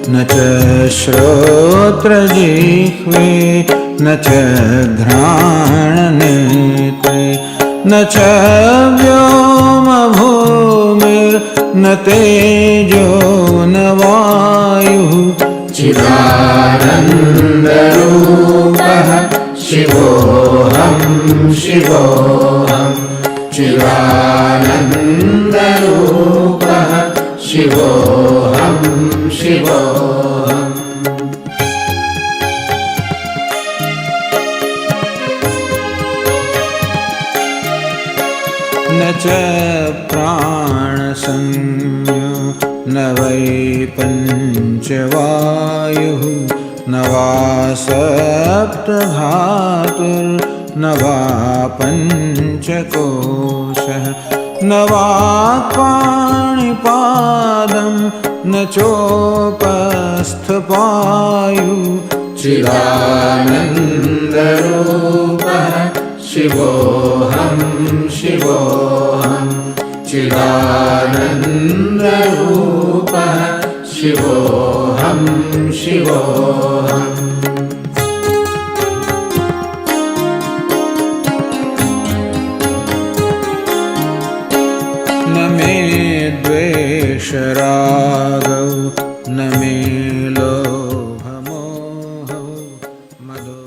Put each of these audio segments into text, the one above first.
न च श्रोत्रजिह्वे न च घ्राणनेत्रे न च व्योमभूमिर्न तेजो न वायुः चिदानन्दरूपः शिवोऽहं शिवोऽहं चिदानन्दरूपः शिवोऽहं शिवोऽहम् न च प्राणसंज्ञो न वै पञ्चवायुः न वा सप्तधातुर्न वा पञ्चकोशः न वा पाणिपादं न चोपस्थपायुः चिदानन्दरूपः शिवोऽहं शिवोऽहं चिदानन्दरूपः शिवोऽहं शिवोऽहम् न मे द्वेषरागौ न मे लोभमोहौ मदो.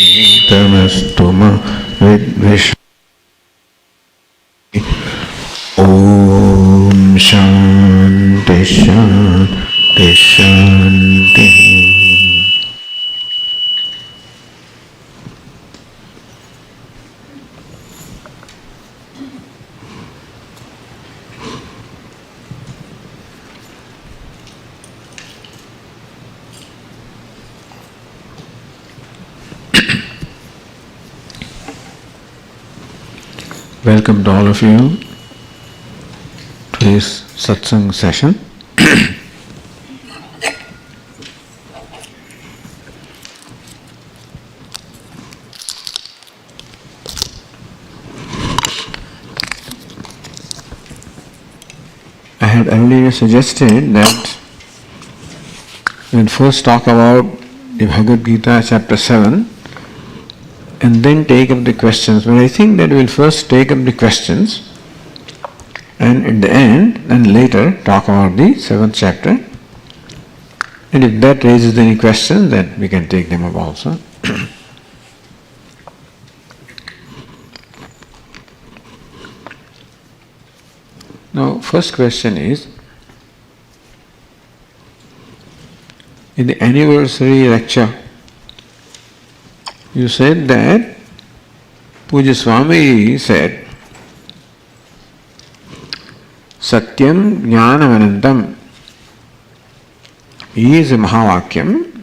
तेजस्विनावधीतमस्तु मा विद्विषावहै. ॐ शान्ति शान्ति शान्तिः. Welcome to all of you to this Satsang session. I had earlier suggested that we'll first talk about the Bhagavad Gita chapter 7 and then take up the questions. But I think that we'll first take up the questions and at the end and later talk about the 7th chapter. And if that raises any questions, then we can take them up also. Now, first question is, in the anniversary lecture, you said that Puja Swami said, Satyam Jnanam Anantam is a Mahavakyam.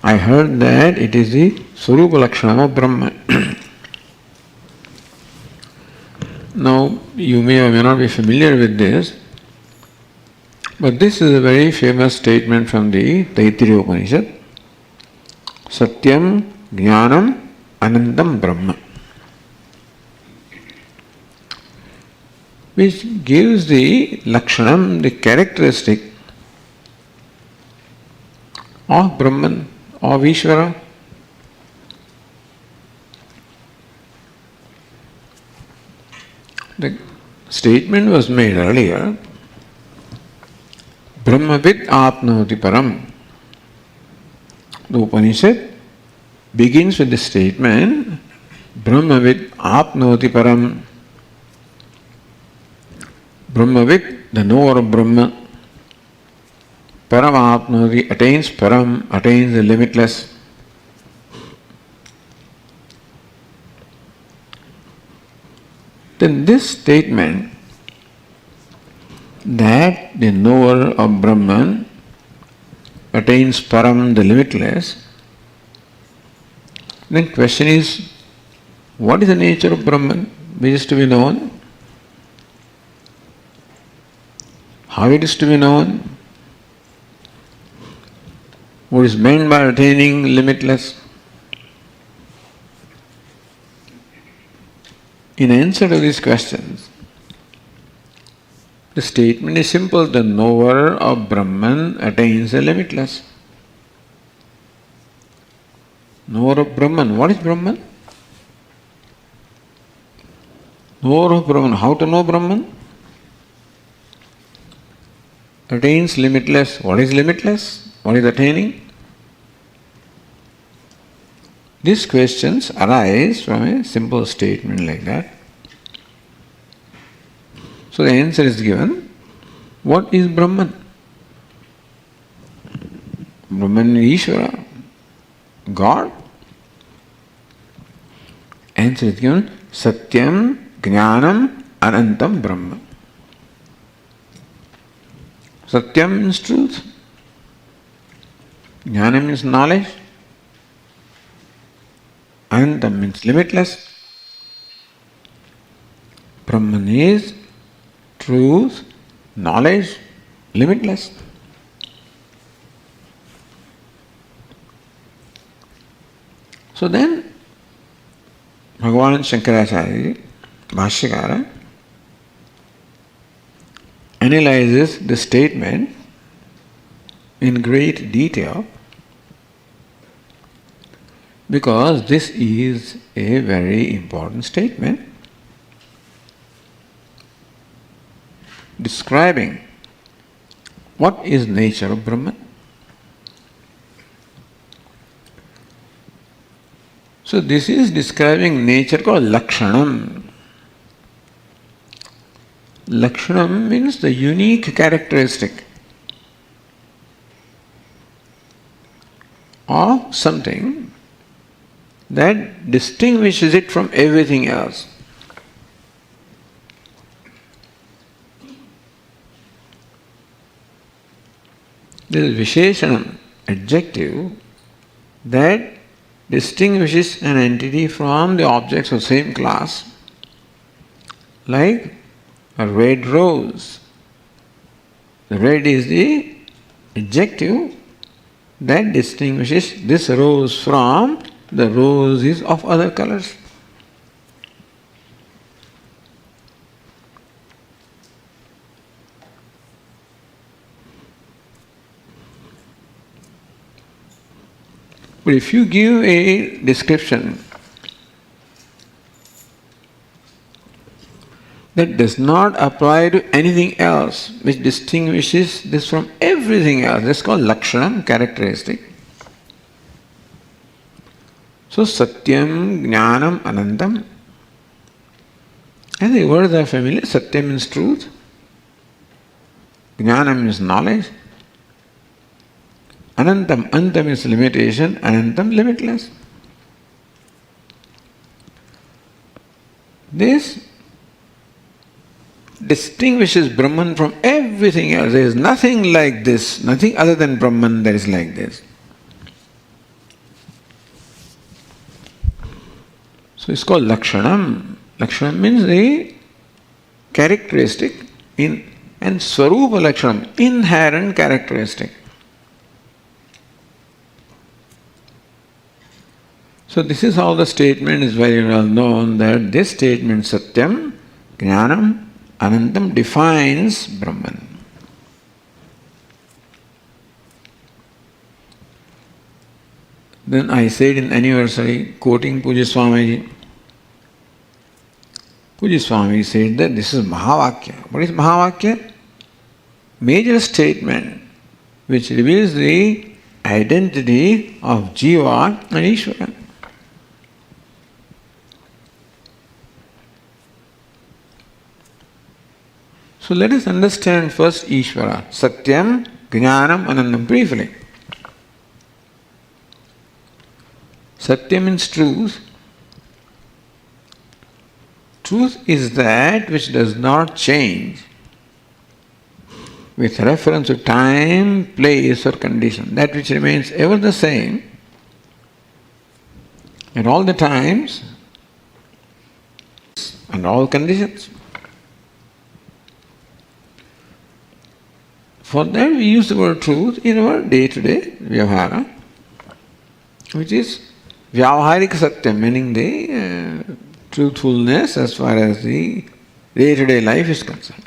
I heard that it is the Swarupa Lakshanam of Brahman. Now, you may or may not be familiar with this, but this is a very famous statement from the Taittiriya Upanishad. Satyam Jnanam Anandam Brahma, which gives the Lakshanam, the characteristic of Brahman, of Ishvara. The statement was made earlier, Brahmavid apnoti param. The Upanishad begins with the statement, Brahmavid apnoti param. Brahmavid, the knower of Brahma, param apnoti, attains param, attains the limitless. Then this statement that the knower of Brahman attains param, the limitless, then question is, what is the nature of Brahman which is to be known? How it is to be known? What is meant by attaining limitless? In answer to these questions, the statement is simple, the knower of Brahman attains the limitless. Knower of Brahman, what is Brahman? Knower of Brahman, how to know Brahman? Attains limitless, what is limitless? What is attaining? These questions arise from a simple statement like that. So the answer is given, what is Brahman? Brahman is Ishvara, God. Answer is given, Satyam, Jnanam, Anantam, Brahma. Satyam means truth. Jnanam means knowledge. Anantam means limitless. Brahman is truth, knowledge, limitless. So then, Bhagavan Shankaracharya, Bhashyakara, analyzes the statement in great detail because this is a very important statement describing what is nature of Brahman. So this is describing nature called Lakshanam. Lakshanam means the unique characteristic of something that distinguishes it from everything else. There is Visheshanam, adjective, that distinguishes an entity from the objects of same class, like a red rose. The red is the adjective that distinguishes this rose from the roses of other colors. But if you give a description that does not apply to anything else, which distinguishes this from everything else, that's called Lakshanam, characteristic. So Satyam, Jnanam, Anantam. And the words are familiar. Satyam means truth. Jnanam means knowledge. Anantam, Antam is limitation, Anantam limitless. This distinguishes Brahman from everything else. There is nothing like this, nothing other than Brahman that is like this. So it's called Lakshanam. Lakshanam means the characteristic and Swarupa Lakshanam, inherent characteristic. So this is how the statement is very well known, that this statement Satyam, Jnanam, Anantam defines Brahman. Then I said in anniversary, quoting Puja Swamiji. Puja Swami said that this is Mahavakya. What is Mahavakya? Major statement which reveals the identity of Jiva and Ishvara. So let us understand first Ishvara, Satyam, Jnanam, Anandam briefly. Satya means truth. Truth is that which does not change with reference to time, place or condition. That which remains ever the same at all the times and all conditions. For that we use the word truth in our day-to-day vyavahara, which is vyavaharika satyam, meaning the truthfulness as far as the day-to-day life is concerned.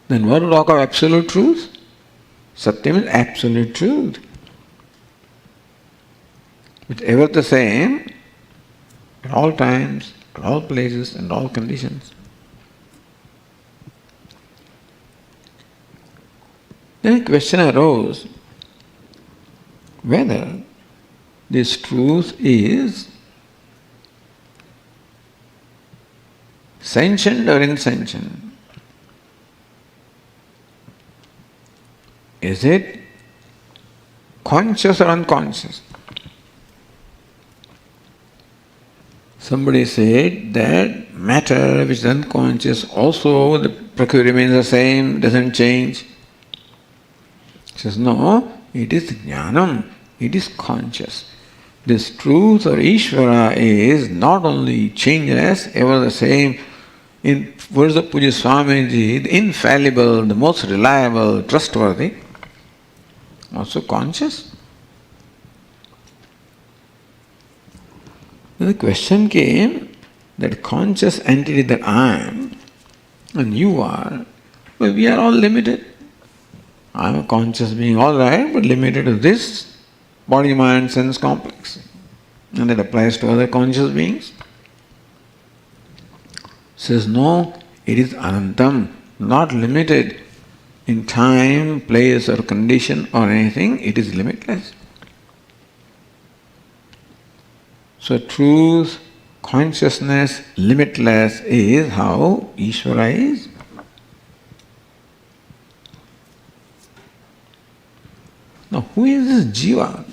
Then what to talk of absolute truth? Satyam is absolute truth. It's ever the same at all times, at all places and all conditions. Then a question arose whether this truth is sentient or insentient. Is it conscious or unconscious? Somebody said that matter which is unconscious also the prakriti remains the same, doesn't change. He says, no, it is jnanam, it is conscious. This truth or Ishvara is not only changeless, ever the same. In words of Puja Swamiji, the infallible, the most reliable, trustworthy, also conscious. Then the question came that conscious entity that I am and you are, well, we are all limited. I am a conscious being, all right, but limited to this body, mind, sense complex. And that applies to other conscious beings. Says, no, it is anantam, not limited in time, place or condition or anything, it is limitless. So truth, consciousness, limitless is how Ishvara is. Now, who is this Jiva?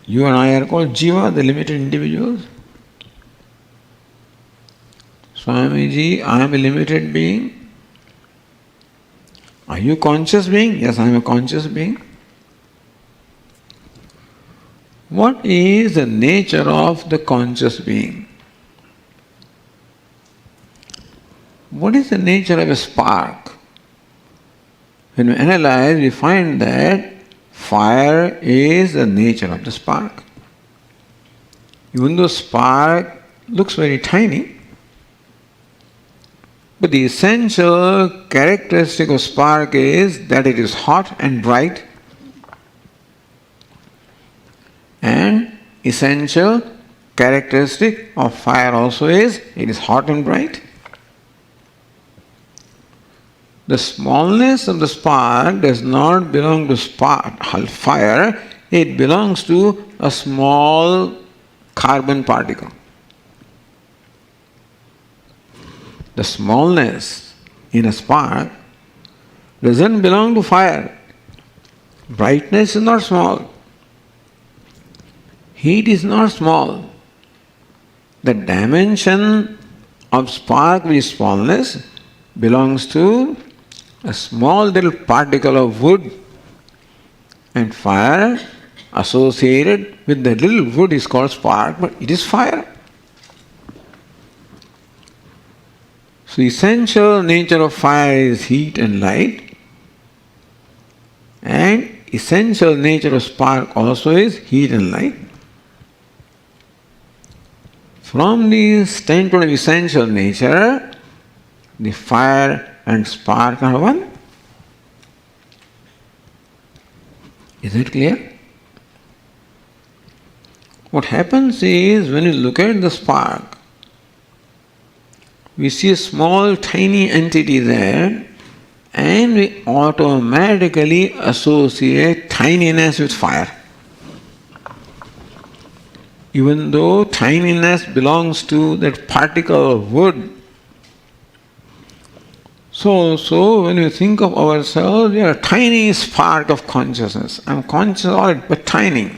You and I are called Jiva, the limited individuals. Swamiji, I am a limited being. Are you a conscious being? Yes, I am a conscious being. What is the nature of the conscious being? What is the nature of a spark? When we analyze, we find that fire is the nature of the spark. Even though spark looks very tiny, but the essential characteristic of spark is that it is hot and bright, and essential characteristic of fire also is it is hot and bright. The smallness of the spark does not belong to fire, it belongs to a small carbon particle. The smallness in a spark doesn't belong to fire. Brightness is not small. Heat is not small. The dimension of spark with smallness belongs to a small little particle of wood, and fire associated with the little wood is called spark, but it is fire. So essential nature of fire is heat and light, and essential nature of spark also is heat and light. From the standpoint of essential nature, the fire and spark are one. Is it clear? What happens is, when you look at the spark, we see a small tiny entity there, and we automatically associate tininess with fire. Even though tininess belongs to that particle of wood, so when we think of ourselves, we are a tiny spark of consciousness. I am conscious of it, but tiny.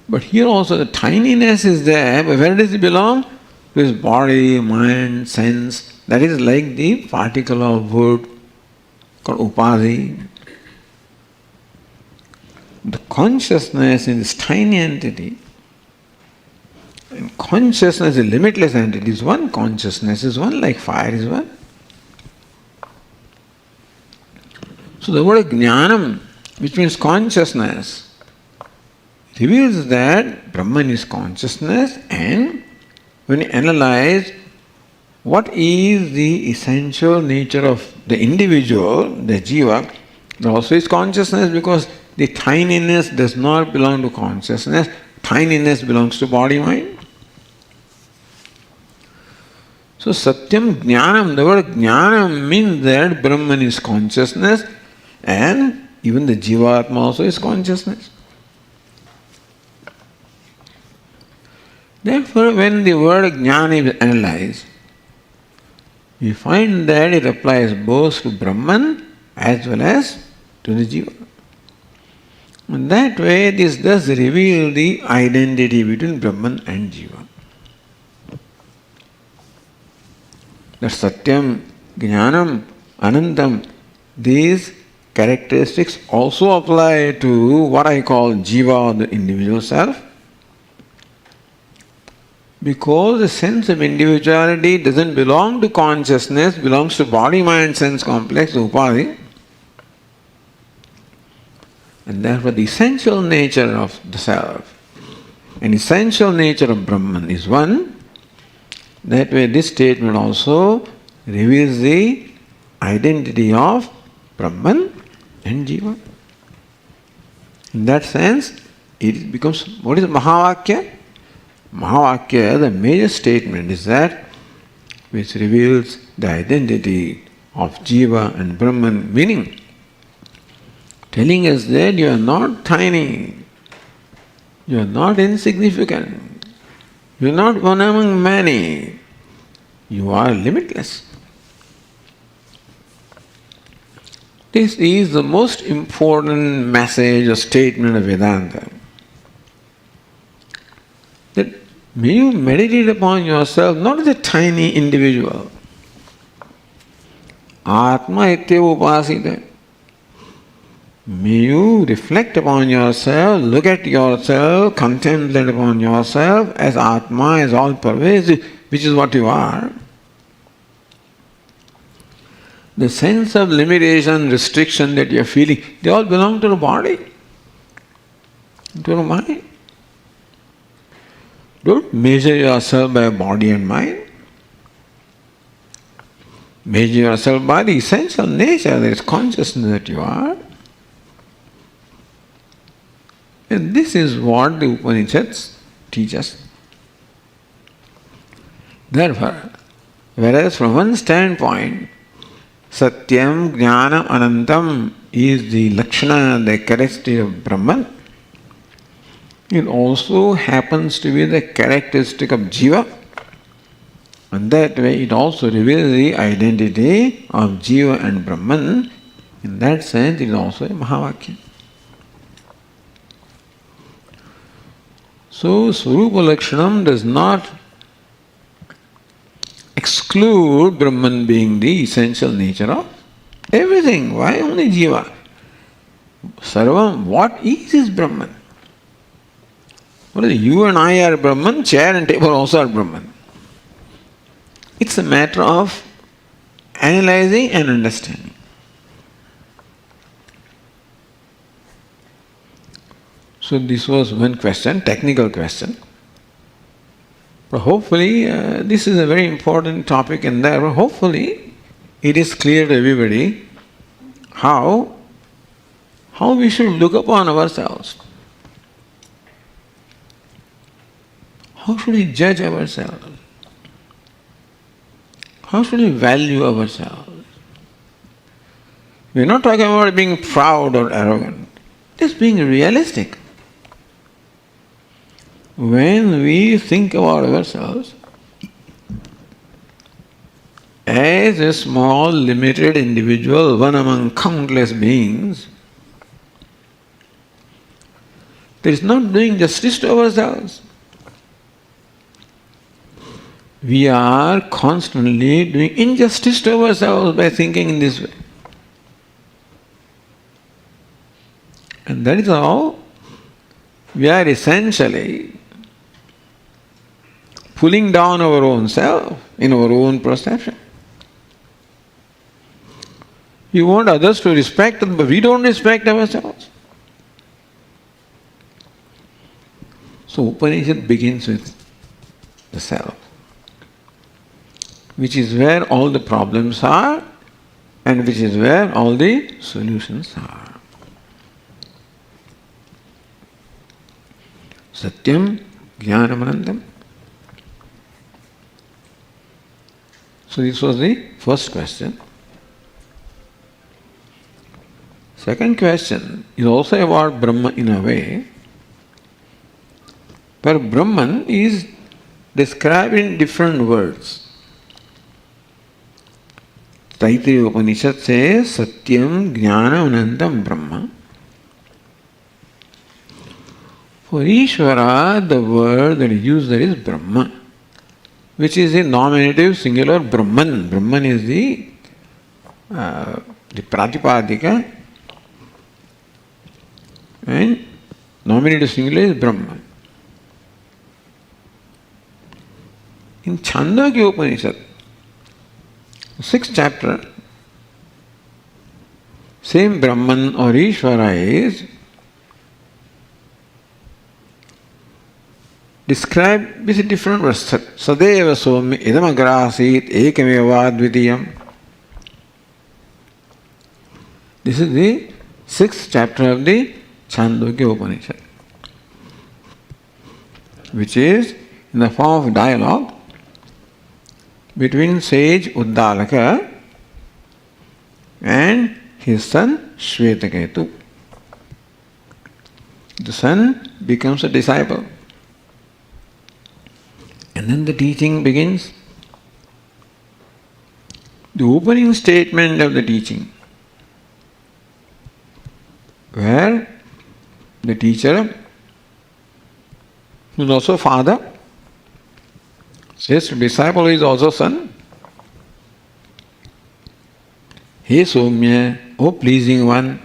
But here also the tininess is there, but where does it belong? To his body, mind, sense. That is like the particle of wood called upadhi. The consciousness in this tiny entity, and consciousness is a limitless entity, is one. Consciousness is one, like fire is one. So the word jnanam, which means consciousness, reveals that Brahman is consciousness, and when you analyze what is the essential nature of the individual, the jiva, there also is consciousness, because the tininess does not belong to consciousness, tininess belongs to body mind. So satyam jnanam, the word jnanam means that Brahman is consciousness, and even the jivatma also is consciousness. Therefore, when the word jnana is analyzed, we find that it applies both to Brahman as well as to the jiva. And that way, this does reveal the identity between Brahman and jiva. That satyam, jnanam, anantam, these characteristics also apply to what I call jiva, or the individual self. Because the sense of individuality doesn't belong to consciousness, belongs to body, mind, sense complex, upadhi. And therefore the essential nature of the self and essential nature of Brahman is one. That way this statement also reveals the identity of Brahman and jiva. In that sense, it becomes, what is Mahavakya? Mahavakya, the major statement, is that which reveals the identity of jiva and Brahman, meaning telling us that you are not tiny, you are not insignificant, you are not one among many, you are limitless. This is the most important message or statement of Vedanta. That may you meditate upon yourself not as a tiny individual. Atma ityeva upasita. May you reflect upon yourself, look at yourself, contemplate upon yourself as Atma, as all pervasive, which is what you are. The sense of limitation, restriction that you are feeling, they all belong to the body, to the mind. Don't measure yourself by body and mind. Measure yourself by the essential nature, that is consciousness that you are. And this is what the Upanishads teach us. Therefore, whereas from one standpoint, Satyam, Jnana, Anantam is the Lakshana, the characteristic of Brahman, it also happens to be the characteristic of Jiva. And that way it also reveals the identity of Jiva and Brahman. In that sense, it is also a Mahavakya. So, Swarupa Lakshanam does not exclude Brahman being the essential nature of everything. Why only Jiva? Sarvam, what is Brahman? What is it? You and I are Brahman, chair and table also are Brahman. It's a matter of analyzing and understanding. So this was one question, technical question. But hopefully this is a very important topic, and there hopefully it is clear to everybody how how we should look upon ourselves. How should we judge ourselves? How should we value ourselves? We're not talking about being proud or arrogant, just being realistic. When we think about ourselves as a small, limited individual, one among countless beings, that is not doing justice to ourselves. We are constantly doing injustice to ourselves by thinking in this way. And that is how we are essentially pulling down our own self in our own perception. We want others to respect us, but we don't respect ourselves. So Upanishad begins with the self, which is where all the problems are and which is where all the solutions are. Satyam Jnanamanandam. So this was the first question. Second question is also about Brahman in a way, where Brahman is described in different words. Taittiriya Upanishad says, Satyam Jnana Anandam Brahma. For Ishvara, the word that is used there is Brahma, which is a nominative singular Brahman. Brahman is the Pratipadika, and nominative singular is Brahman. In Chandogya Upanishad, 6th chapter, same Brahman or Ishvara is described with a different verse. Sadeva Swami Idamagrasit Ekameva Dvitiyam. This is the 6th chapter of the Chandogya Upanishad, which is in the form of dialogue between sage Uddalaka and his son Shvetaketu. The son becomes a disciple. And then the teaching begins. The opening statement of the teaching, where the teacher, who is also father, says to disciple is also son. Hey Somya, O pleasing one.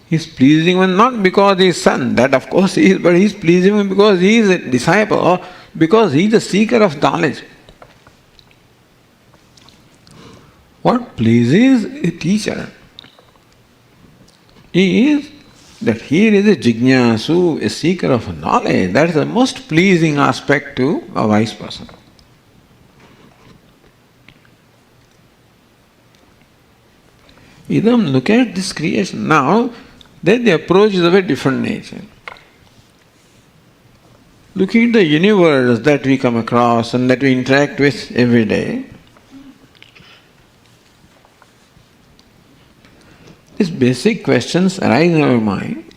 He is pleasing one not because he is son, that of course he is, but he is pleasing one because he is a disciple or because he is a seeker of knowledge. What pleases a teacher is that here is a jignasu, a seeker of knowledge. That is the most pleasing aspect to a wise person. Idam, look at this creation. Now, then the approach is of a different nature. Looking at the universe that we come across and that we interact with every day, these basic questions arise in our mind.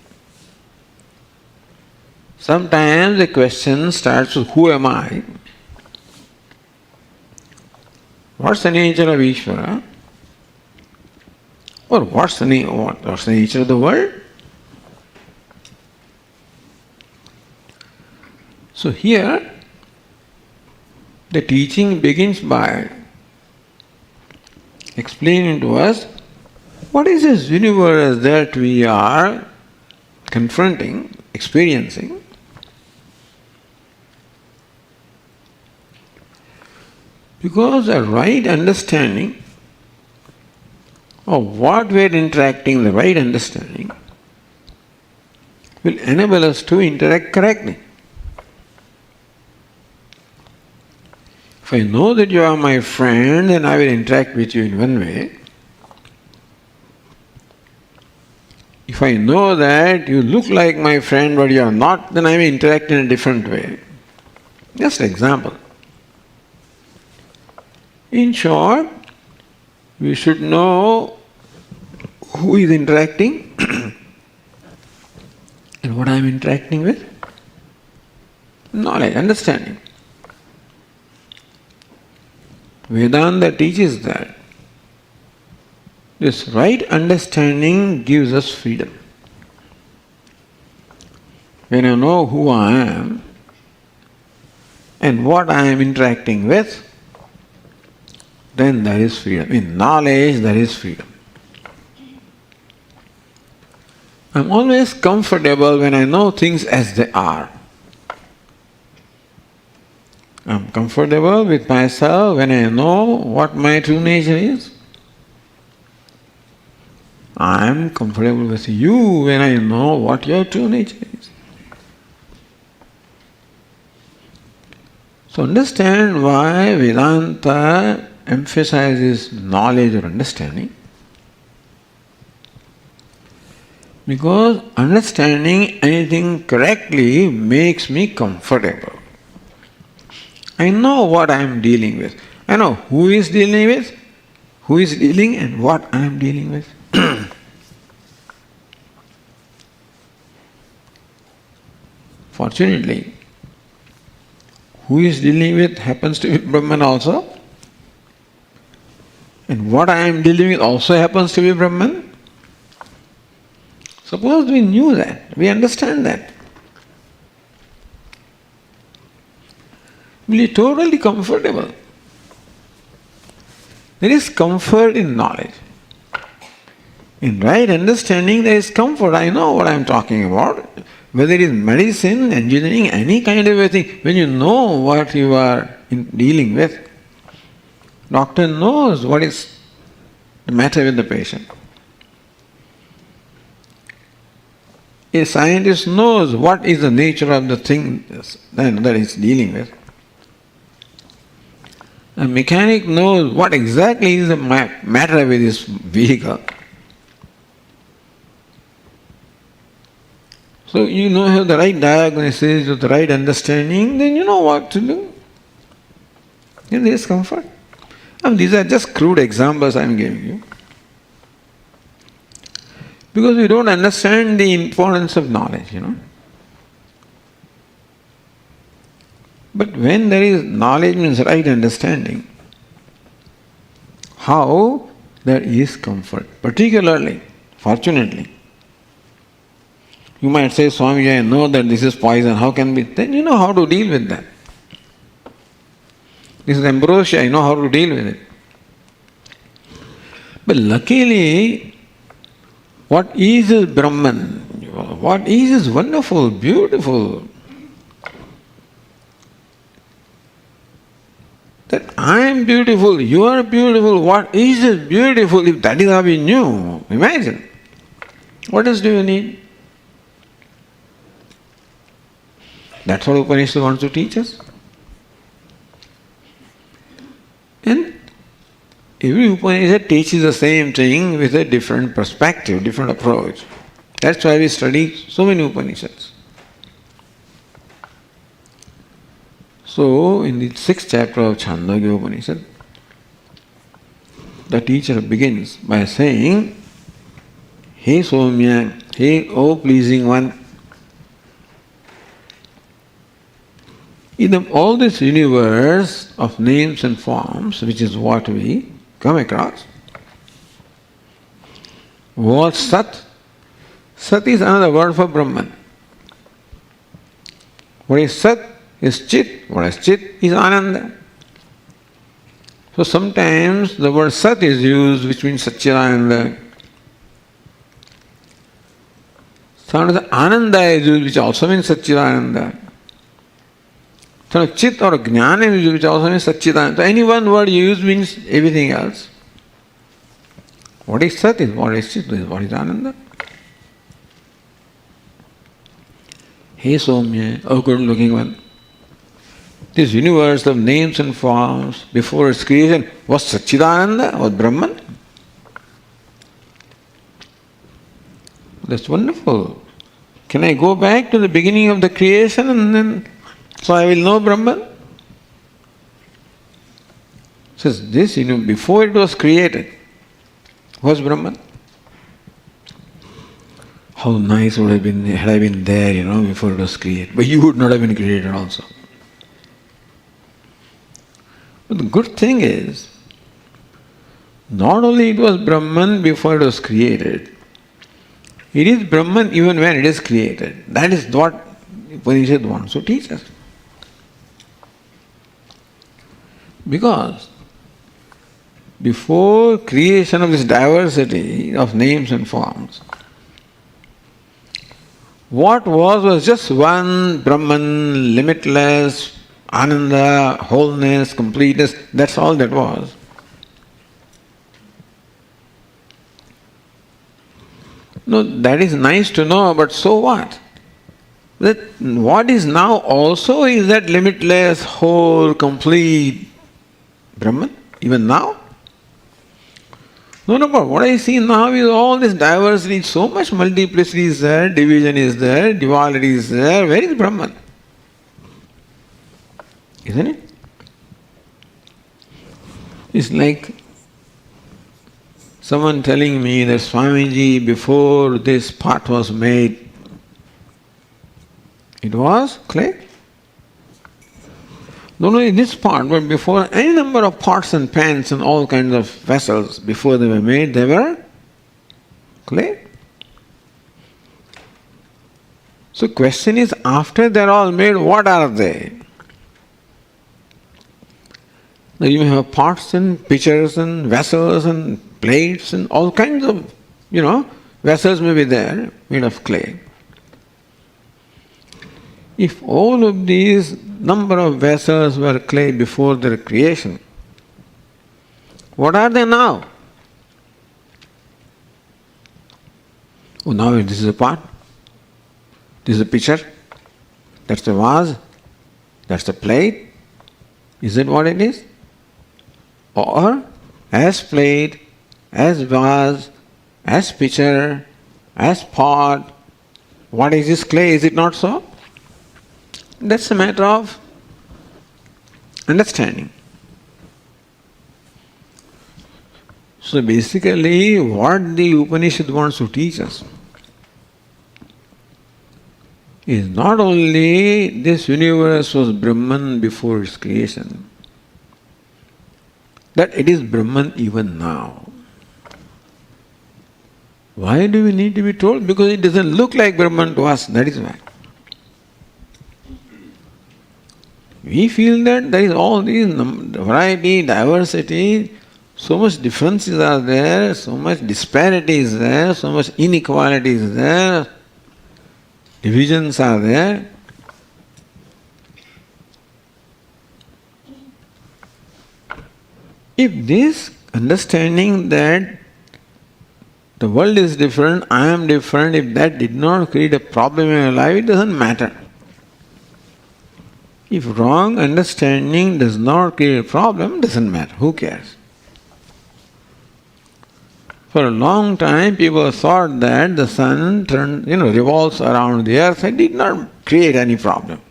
Sometimes the question starts with, who am I? What's the nature of Ishvara? Or what's the nature of the world? So here, the teaching begins by explaining to us what is this universe that we are confronting, experiencing. Because a right understanding of what we are interacting, the right understanding, will enable us to interact correctly. If I know that you are my friend, then I will interact with you in one way. If I know that you look like my friend but you are not, then I may interact in a different way. Just an example. In short, we should know who is interacting and what I am interacting with. Knowledge, understanding. Vedanta teaches that this right understanding gives us freedom. When I know who I am and what I am interacting with, then there is freedom. In knowledge, there is freedom. I'm always comfortable when I know things as they are. I'm comfortable with myself when I know what my true nature is. I'm comfortable with you when I know what your true nature is. So understand why Vedanta emphasizes knowledge or understanding. Because understanding anything correctly makes me comfortable. I know what I am dealing with. I know who is dealing with, who is dealing and what I am dealing with. Fortunately, who is dealing with happens to be Brahman also. And what I am dealing with also happens to be Brahman. Suppose we knew that, we understand that. We'll be totally comfortable. There is comfort in knowledge. In right understanding, there is comfort. I know what I am talking about. Whether it is medicine, engineering, any kind of a thing, when you know what you are dealing with, doctor knows what is the matter with the patient. A scientist knows what is the nature of the thing that he is dealing with. A mechanic knows what exactly is the matter with his vehicle. So you know, have the right diagnosis, with the right understanding, then you know what to do. And there is comfort. These are just crude examples I am giving you. Because we don't understand the importance of knowledge, But when there is knowledge means right understanding, how there is comfort. Particularly, fortunately, you might say, Swami, I know that this is poison, how can be? Then you know how to deal with that. This is ambrosia, I know how to deal with it. But luckily, what is Brahman? What is wonderful, beautiful. That I am beautiful, you are beautiful, what is beautiful if that is how we knew? Imagine. What else do you need? That's what Upanishad wants to teach us. And every Upanishad teaches the same thing with a different perspective, different approach. That's why we study so many Upanishads. So, in the 6th chapter of Chandogya Upanishad, the teacher begins by saying, Hey Somya, hey O pleasing one, in all this universe of names and forms, which is what we come across, what's Sat? Sat is another word for Brahman. What is Sat? Is Chit. What is Chit? Is Ananda. So sometimes the word Sat is used, which means Satchidananda. Sometimes Ananda is used, which also means Satchidananda. So Chit or Jnana is used, which also means Satchidananda. So any one word used means everything else. What is Sat is what is Chit is what is Ananda. Hey Somya, oh good looking one. This universe of names and forms before its creation was Satchidananda, was Brahman. That's wonderful. Can I go back to the beginning of the creation and then, so I will know Brahman? Says this, before it was created, was Brahman. How nice would have been had I been there, before it was created. But you would not have been created also. But the good thing is, not only it was Brahman before it was created, it is Brahman even when it is created. That is what Upanishad wants to teach us. Because before creation of this diversity of names and forms, what was just one Brahman, limitless, Ananda, wholeness, completeness. That's all that was. No, that is nice to know, but so what? That what is now also is that limitless, whole, complete Brahman, even now? No, but what I see now is all this diversity, so much multiplicity is there, division is there, duality is there. Where is Brahman? Isn't it? It's like someone telling me that Swamiji, before this pot was made, it was clay. Not only this pot, but before any number of pots and pans and all kinds of vessels, before they were made, they were clay. So question is, after they're all made, what are they? Now you may have pots and pitchers and vessels and plates and all kinds of, vessels may be there made of clay. If all of these number of vessels were clay before their creation, what are they now? Oh, now this is a pot, this is a pitcher, that's the vase, that's the plate. Is that what it is? Or as plate, as vase, as pitcher, as pot, what is this clay? Is it not so? That's a matter of understanding. So basically, what the Upanishad wants to teach us is not only this universe was Brahman before its creation, that it is Brahman even now. Why do we need to be told? Because it doesn't look like Brahman to us, that is why. We feel that there is all these variety, diversity, so much differences are there, so much disparity is there, so much inequality is there, divisions are there. If this understanding that the world is different, I am different, if that did not create a problem in your life, it doesn't matter. If wrong understanding does not create a problem, doesn't matter. Who cares? For a long time, people thought that the sun revolves around the earth. It did not create any problem.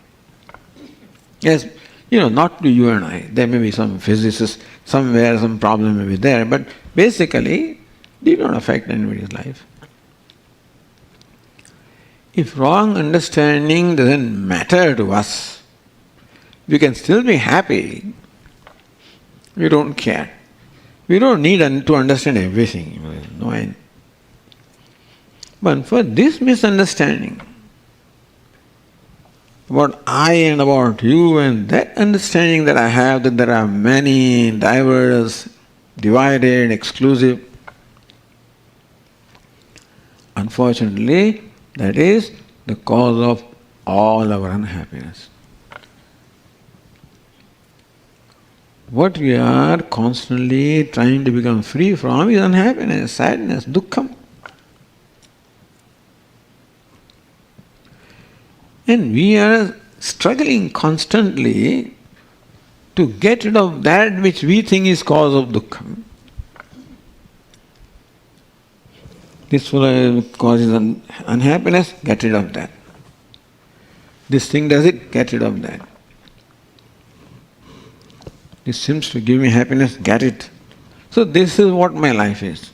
Yes, not to you and I. There may be some physicist somewhere, some problem may be there, but basically, it did not affect anybody's life. If wrong understanding doesn't matter to us, we can still be happy. We don't care. We don't need to understand everything. No end. But for this misunderstanding about I and about you, and that understanding that I have that there are many, diverse, divided, exclusive, unfortunately, that is the cause of all our unhappiness. What we are constantly trying to become free from is unhappiness, sadness, dukkham. And we are struggling constantly to get rid of that which we think is cause of dukkham. This causes unhappiness, get rid of that. This thing does it, get rid of that. This seems to give me happiness, get it. So this is what my life is.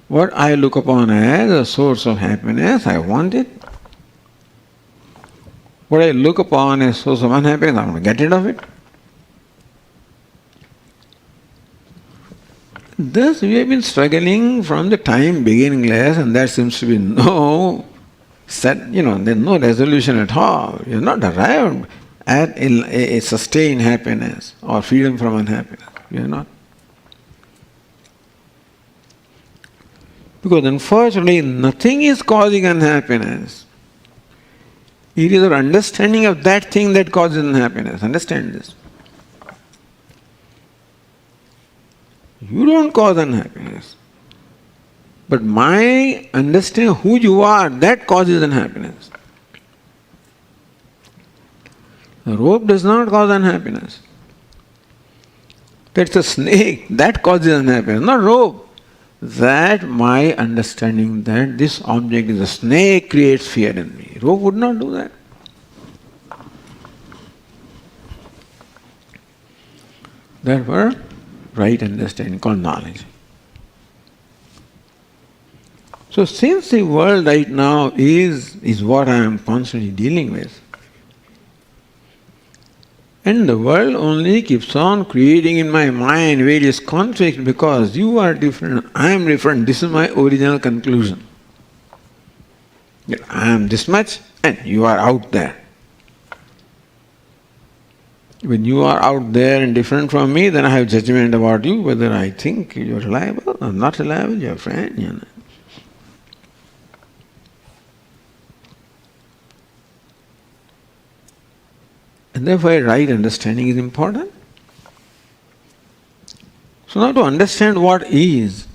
What I look upon as a source of happiness, I want it. What I look upon as a source of unhappiness, I want to get rid of it. Thus we have been struggling from the time beginningless, and there seems to be no there's no resolution at all. You're not arrived at a sustained happiness or freedom from unhappiness. You're not. Because unfortunately nothing is causing unhappiness. It is our understanding of that thing that causes unhappiness. Understand this. You don't cause unhappiness. But my understanding of who you are, that causes unhappiness. The rope does not cause unhappiness. That's a snake, that causes unhappiness, not rope. That my understanding that this object is a snake creates fear in me. Rope would not do that. Therefore, right understanding called knowledge. So since the world right now is what I am constantly dealing with, and the world only keeps on creating in my mind various conflicts because you are different, I am different, this is my original conclusion. That I am this much and you are out there. When you are out there and different from me, then I have judgment about you, whether I think you are reliable or not reliable, you are a friend. And therefore a right understanding is important. So now to understand what is,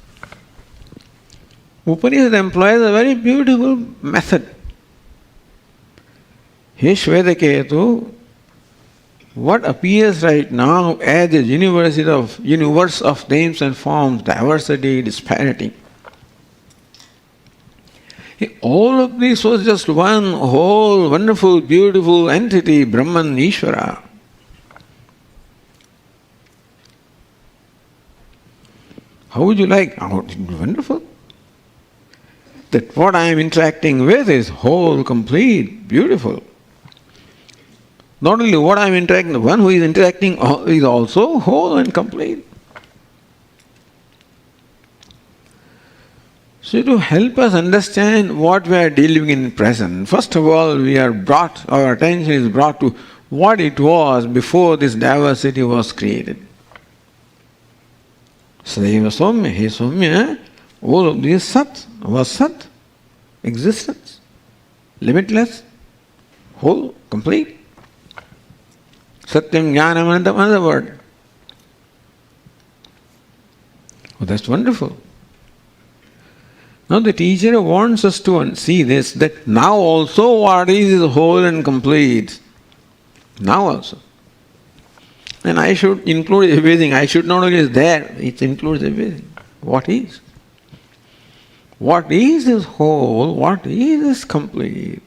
Upanishad employs a very beautiful method. He Shvedaketu, what appears right now as a universe of names and forms, diversity, disparity, all of this was just one whole wonderful, beautiful entity, Brahman, Ishvara. How would you like? Oh, it would be wonderful. That what I am interacting with is whole, complete, beautiful. Not only what I am interacting, the one who is interacting is also whole and complete. So to help us understand what we are dealing in present, first of all our attention is brought to what it was before this diversity was created. Sadaiva Soumya, He Soumya, all of this Sat was Sat, existence, limitless, whole, complete. Satyam Jnanam Anantam, another word. Oh, that's wonderful. Now the teacher wants us to see this, that now also what is whole and complete. Now also. And I should include everything. I should not only is there, it includes everything. What is? What is whole? What is complete?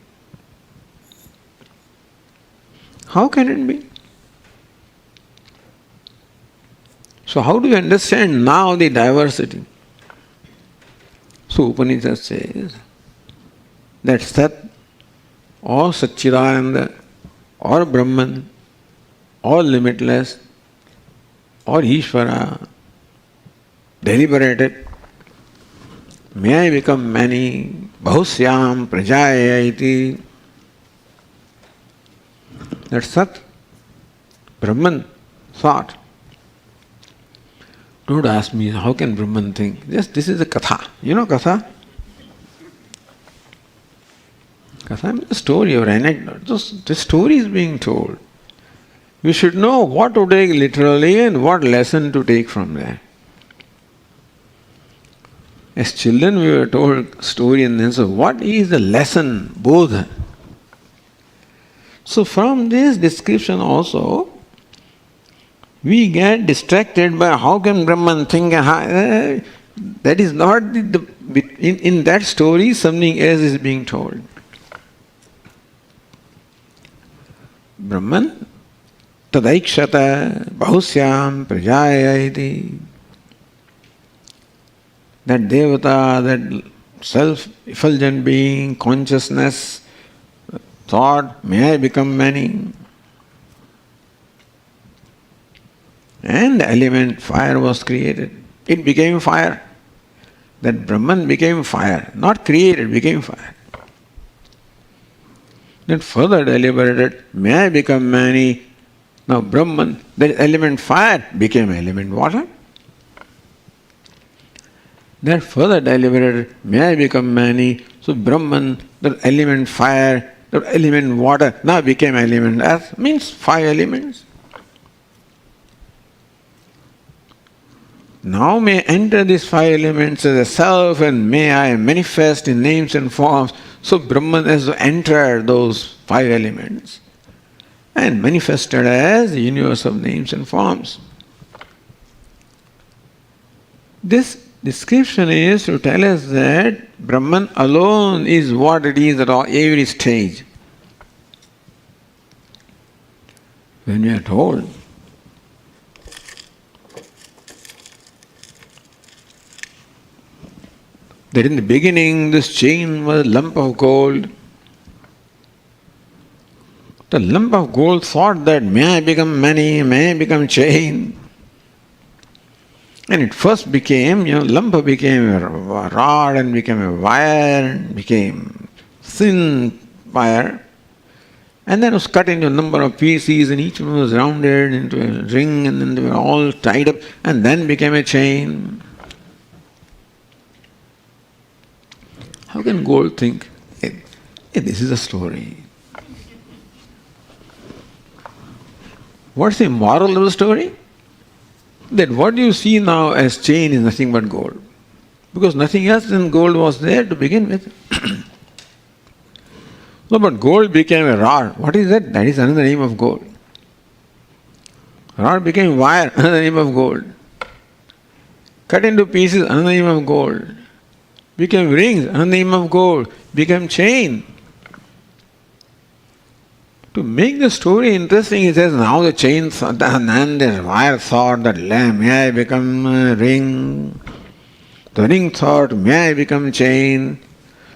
How can it be? So how do you understand now the diversity? So Upanishad says that Sat or Satchidananda or Brahman or limitless or Ishvara deliberated, may I become many, bahusyam prajaya iti. That Sat, Brahman thought. Don't ask me, how can Brahman think? Yes, this is a katha. You know katha? Katha means a story or anecdote. The story is being told. We should know what to take literally and what lesson to take from there. As children we were told story and then so what is the lesson, bodha? So from this description also, we get distracted by how can Brahman think, That is not in that story something else is being told. Brahman tadaikshata bahusyam prajaya iti. That devata, that self-effulgent being, consciousness, thought, may I become many. And the element fire was created. It became fire. That Brahman became fire, not created, became fire. Then further deliberated, may I become many. Now Brahman, that element fire became element water. Then further deliberated, may I become many. So Brahman, that element fire, that element water, now became element earth, means 5 elements. Now may enter these 5 elements as a self and may I manifest in names and forms. So Brahman has entered those 5 elements and manifested as the universe of names and forms. This description is to tell us that Brahman alone is what it is at every stage. When we are told that in the beginning this chain was a lump of gold, the lump of gold thought that may I become many, may I become chain. And it first became, lump became a rod and became a wire and became thin wire. And then it was cut into a number of pieces and each one was rounded into a ring and then they were all tied up and then became a chain. How can gold think, hey, this is a story? What's the moral of the story? That what you see now as chain is nothing but gold. Because nothing else than gold was there to begin with. No, but gold became a rod. What is that? That is another name of gold. Rod became wire, another name of gold. Cut into pieces, another name of gold. Became rings, another name of gold. Became chain. To make the story interesting, he says, now the chain thought, and the wire thought that may I become a ring. The ring thought, may I become chain.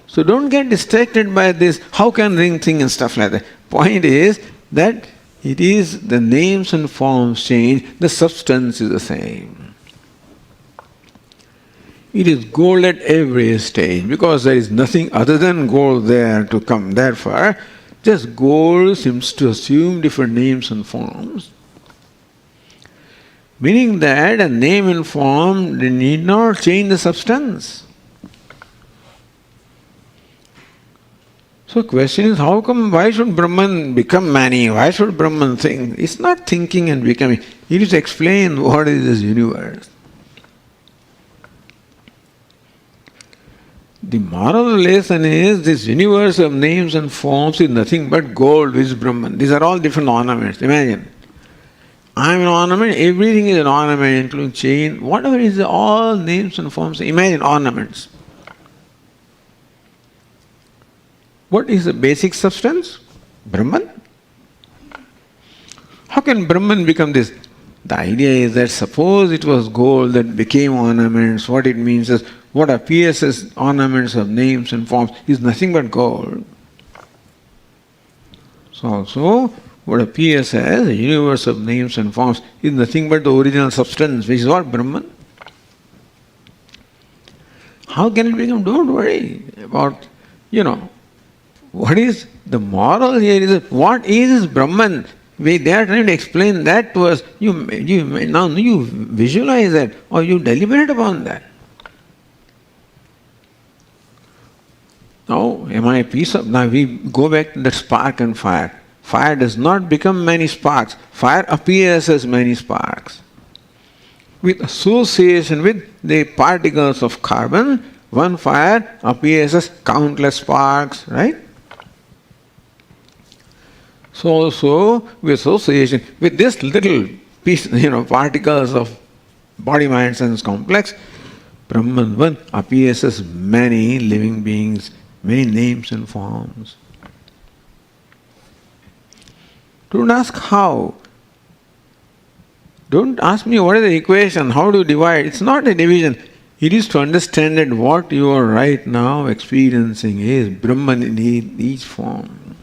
So don't get distracted by this, how can ring thing and stuff like that. Point is that it is the names and forms change, the substance is the same. It is gold at every stage because there is nothing other than gold there to come. Therefore, just gold seems to assume different names and forms. Meaning that a name and form need not change the substance. So the question is, how come, why should Brahman become many? Why should Brahman think? It's not thinking and becoming. It is to explain what is this universe. The moral lesson is this universe of names and forms is nothing but gold, which is Brahman. These are all different ornaments. Imagine. I am an ornament, everything is an ornament, including chain, whatever is all names and forms. Imagine ornaments. What is the basic substance? Brahman. How can Brahman become this? The idea is that suppose it was gold that became ornaments, what it means is what appears as ornaments of names and forms is nothing but gold. So also what appears as a universe of names and forms is nothing but the original substance, which is what? Brahman. How can it become? Don't worry about, what is the moral here is that what is Brahman? They are trying to explain that to us. Now you visualize that or you deliberate upon that. Now, we go back to the spark and fire. Fire does not become many sparks. Fire appears as many sparks. With association with the particles of carbon, one fire appears as countless sparks, right? So also, with association with this little piece, particles of body, mind, sense complex, Brahman, one appears as many living beings, many names and forms. Don't ask how. Don't ask me what is the equation, how do you divide. It's not a division. It is to understand that what you are right now experiencing is Brahman in each form.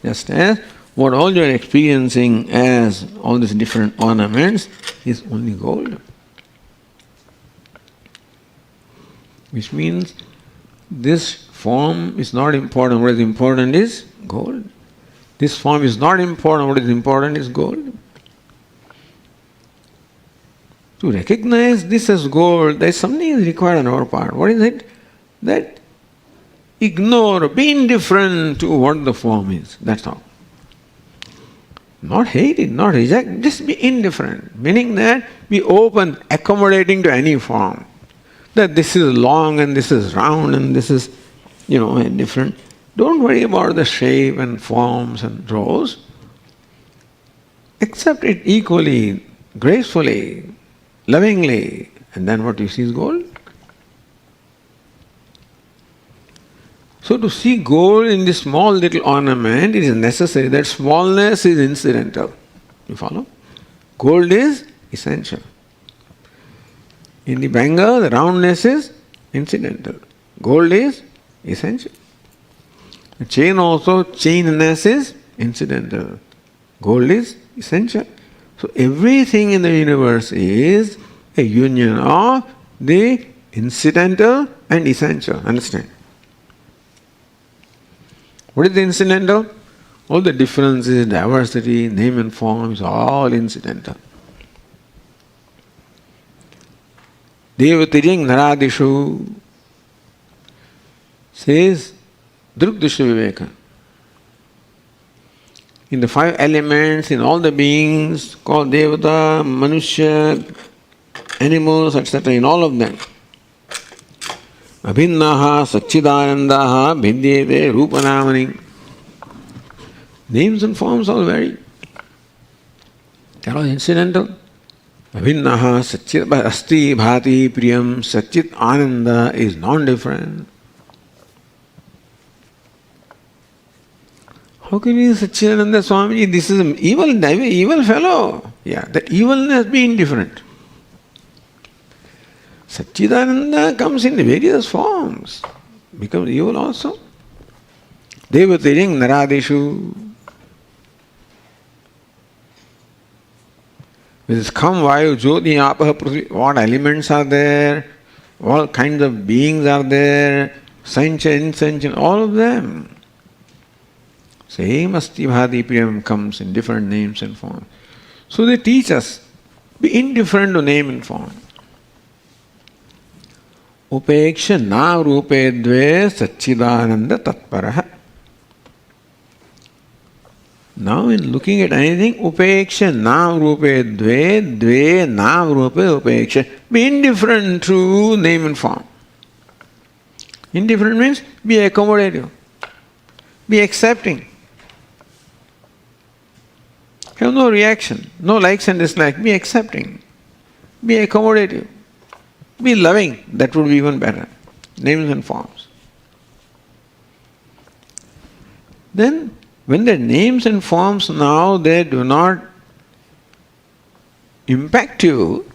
Just as what all you are experiencing as all these different ornaments is only gold. Which means this form is not important. What is important is gold. This form is not important. What is important is gold. To recognize this as gold, there is something is required on our part. What is it? That ignore, be indifferent to what the form is. That's all. Not hate it, not reject, just be indifferent. Meaning that be open, accommodating to any form. That this is long and this is round and this is, different. Don't worry about the shape and forms and rows. Accept it equally, gracefully, lovingly, and then what you see is gold. So to see gold in this small little ornament, it is necessary. That smallness is incidental. You follow? Gold is essential. In the bangle, the roundness is incidental. Gold is essential. The chain also, chainness is incidental. Gold is essential. So everything in the universe is a union of the incidental and essential. Understand? What is the incidental? All the differences, diversity, name and form is all incidental. Devatiring naradishu says Drukdusha Viveka. In the 5 elements, in all the beings called Devata, Manushya, animals, etc., in all of them. Abhinnaha, Satchidanandaha, Vidyate, Rupanamani. Names and forms all vary. They are all incidental. Abhinnaha, Satchit, Asti, Bhati, Priyam, Satchit, Ananda is non-different. How can you say Satchidananda Swamiji, this is an evil fellow? Yeah, that evilness be indifferent. Satchidananda comes in various forms, becomes evil also. Devatiring naradishu. With this Kham, Vayu, Jyoti, Apaha, Prithvi, what elements are there, all kinds of beings are there, sentient, insentient, all of them. Same Asti Bhati Priyam comes in different names and forms. So they teach us, be indifferent to name and form. Upeksha na rupe dve satchidananda tatparaha. Now in looking at anything, upeksha na rupe dve, dve na rupe upeksha. Be indifferent to name and form. Indifferent means be accommodative. Be accepting. Have no reaction, no likes and dislikes. Be accepting. Be accommodative. Be loving. That would be even better. Names and forms. Then, when the names and forms now they do not impact you,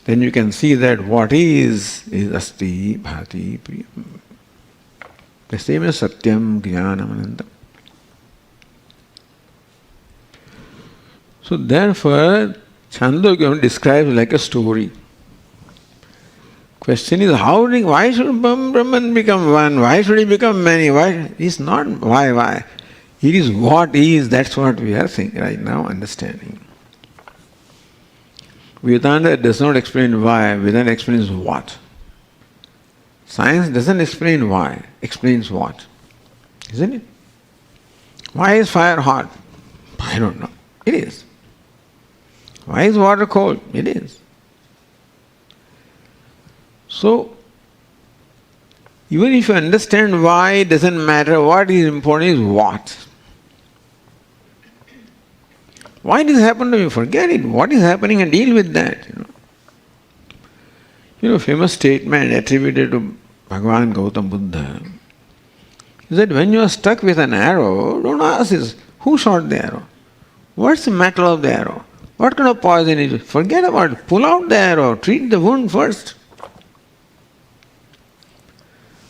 then you can see that what is Asti, Bhati, Priyam. The same as Satyam, Jnanam, Anandam. So therefore, Chandogya describes like a story. Question is, why should Brahman become one? Why should he become many? Why? It's not why. It is what is, that's what we are saying right now, understanding. Vedanta does not explain why, Vedanta explains what. Science doesn't explain why, explains what. Isn't it? Why is fire hot? I don't know. It is. Why is water cold? It is. So, even if you understand why, it doesn't matter. What is important is what. Why this happened to me? Forget it. What is happening and deal with that. Famous statement attributed to Bhagavan Gautam Buddha is that when you are stuck with an arrow, don't ask this, who shot the arrow? What's the metal of the arrow? What kind of poison is it? Forget about it. Pull out the arrow. Treat the wound first.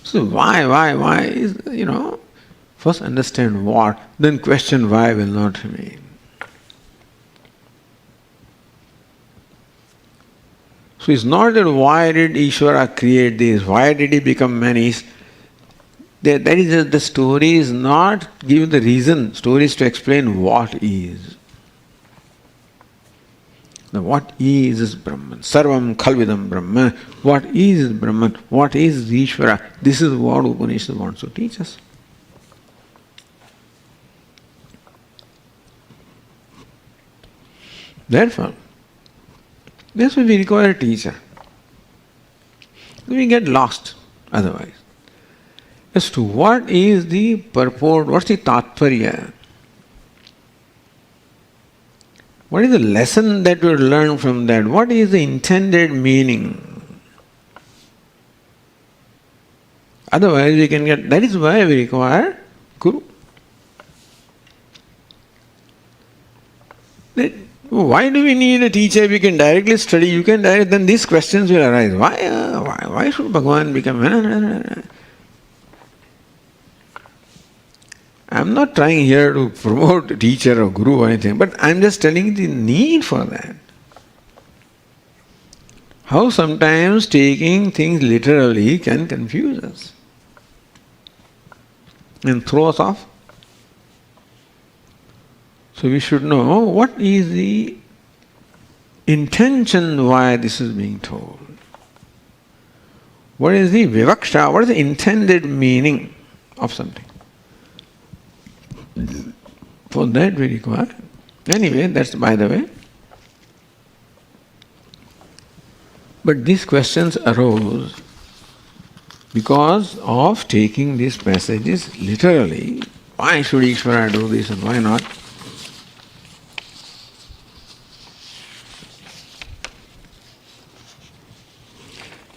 So why is, first understand what, then question why will not remain. So it's not that why did Ishvara create this, why did he become many. That is just the story is not giving the reason, story is to explain what is. Now what is Brahman? Sarvam Khalvidam Brahman. What is Brahman? What is Ishvara? This is what Upanishad wants to teach us. Therefore, that's why we require a teacher. We get lost otherwise. As to what is the purport, what's the tatparya? What is the lesson that we learn from that? What is the intended meaning? Otherwise we can get, that is why we require Guru. Why do we need a teacher? We can directly study, you can directly, then these questions will arise. Why should Bhagavan become... I am not trying here to promote a teacher or guru or anything, but I am just telling the need for that. How sometimes taking things literally can confuse us and throw us off. So we should know what is the intention why this is being told. What is the vivaksha, what is the intended meaning of something. For that we require. Anyway, that's by the way. But these questions arose because of taking these passages literally. Why should Ishvara do this and why not?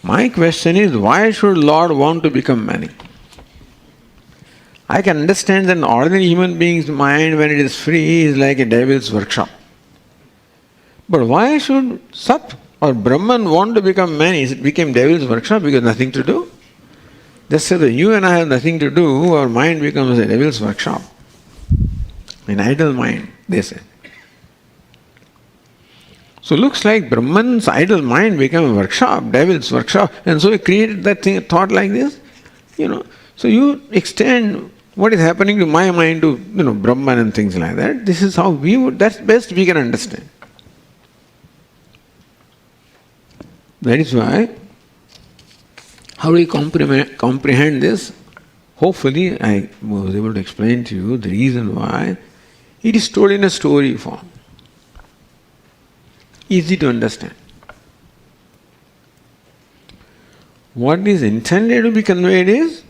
My question is, why should Lord want to become many? I can understand that an ordinary human being's mind, when it is free, is like a devil's workshop. But why should Sat or Brahman want to become many? It became devil's workshop because nothing to do. Just so that you and I have nothing to do, our mind becomes a devil's workshop. An idle mind, they say. So looks like Brahman's idle mind became a workshop, devil's workshop, and so he created that thing, thought like this. So you extend what is happening to my mind to, Brahman and things like that. This is how we would, that's best we can understand. That is why, how do we comprehend this? Hopefully I was able to explain to you the reason why it is told in a story form. Easy to understand. What is intended to be conveyed is,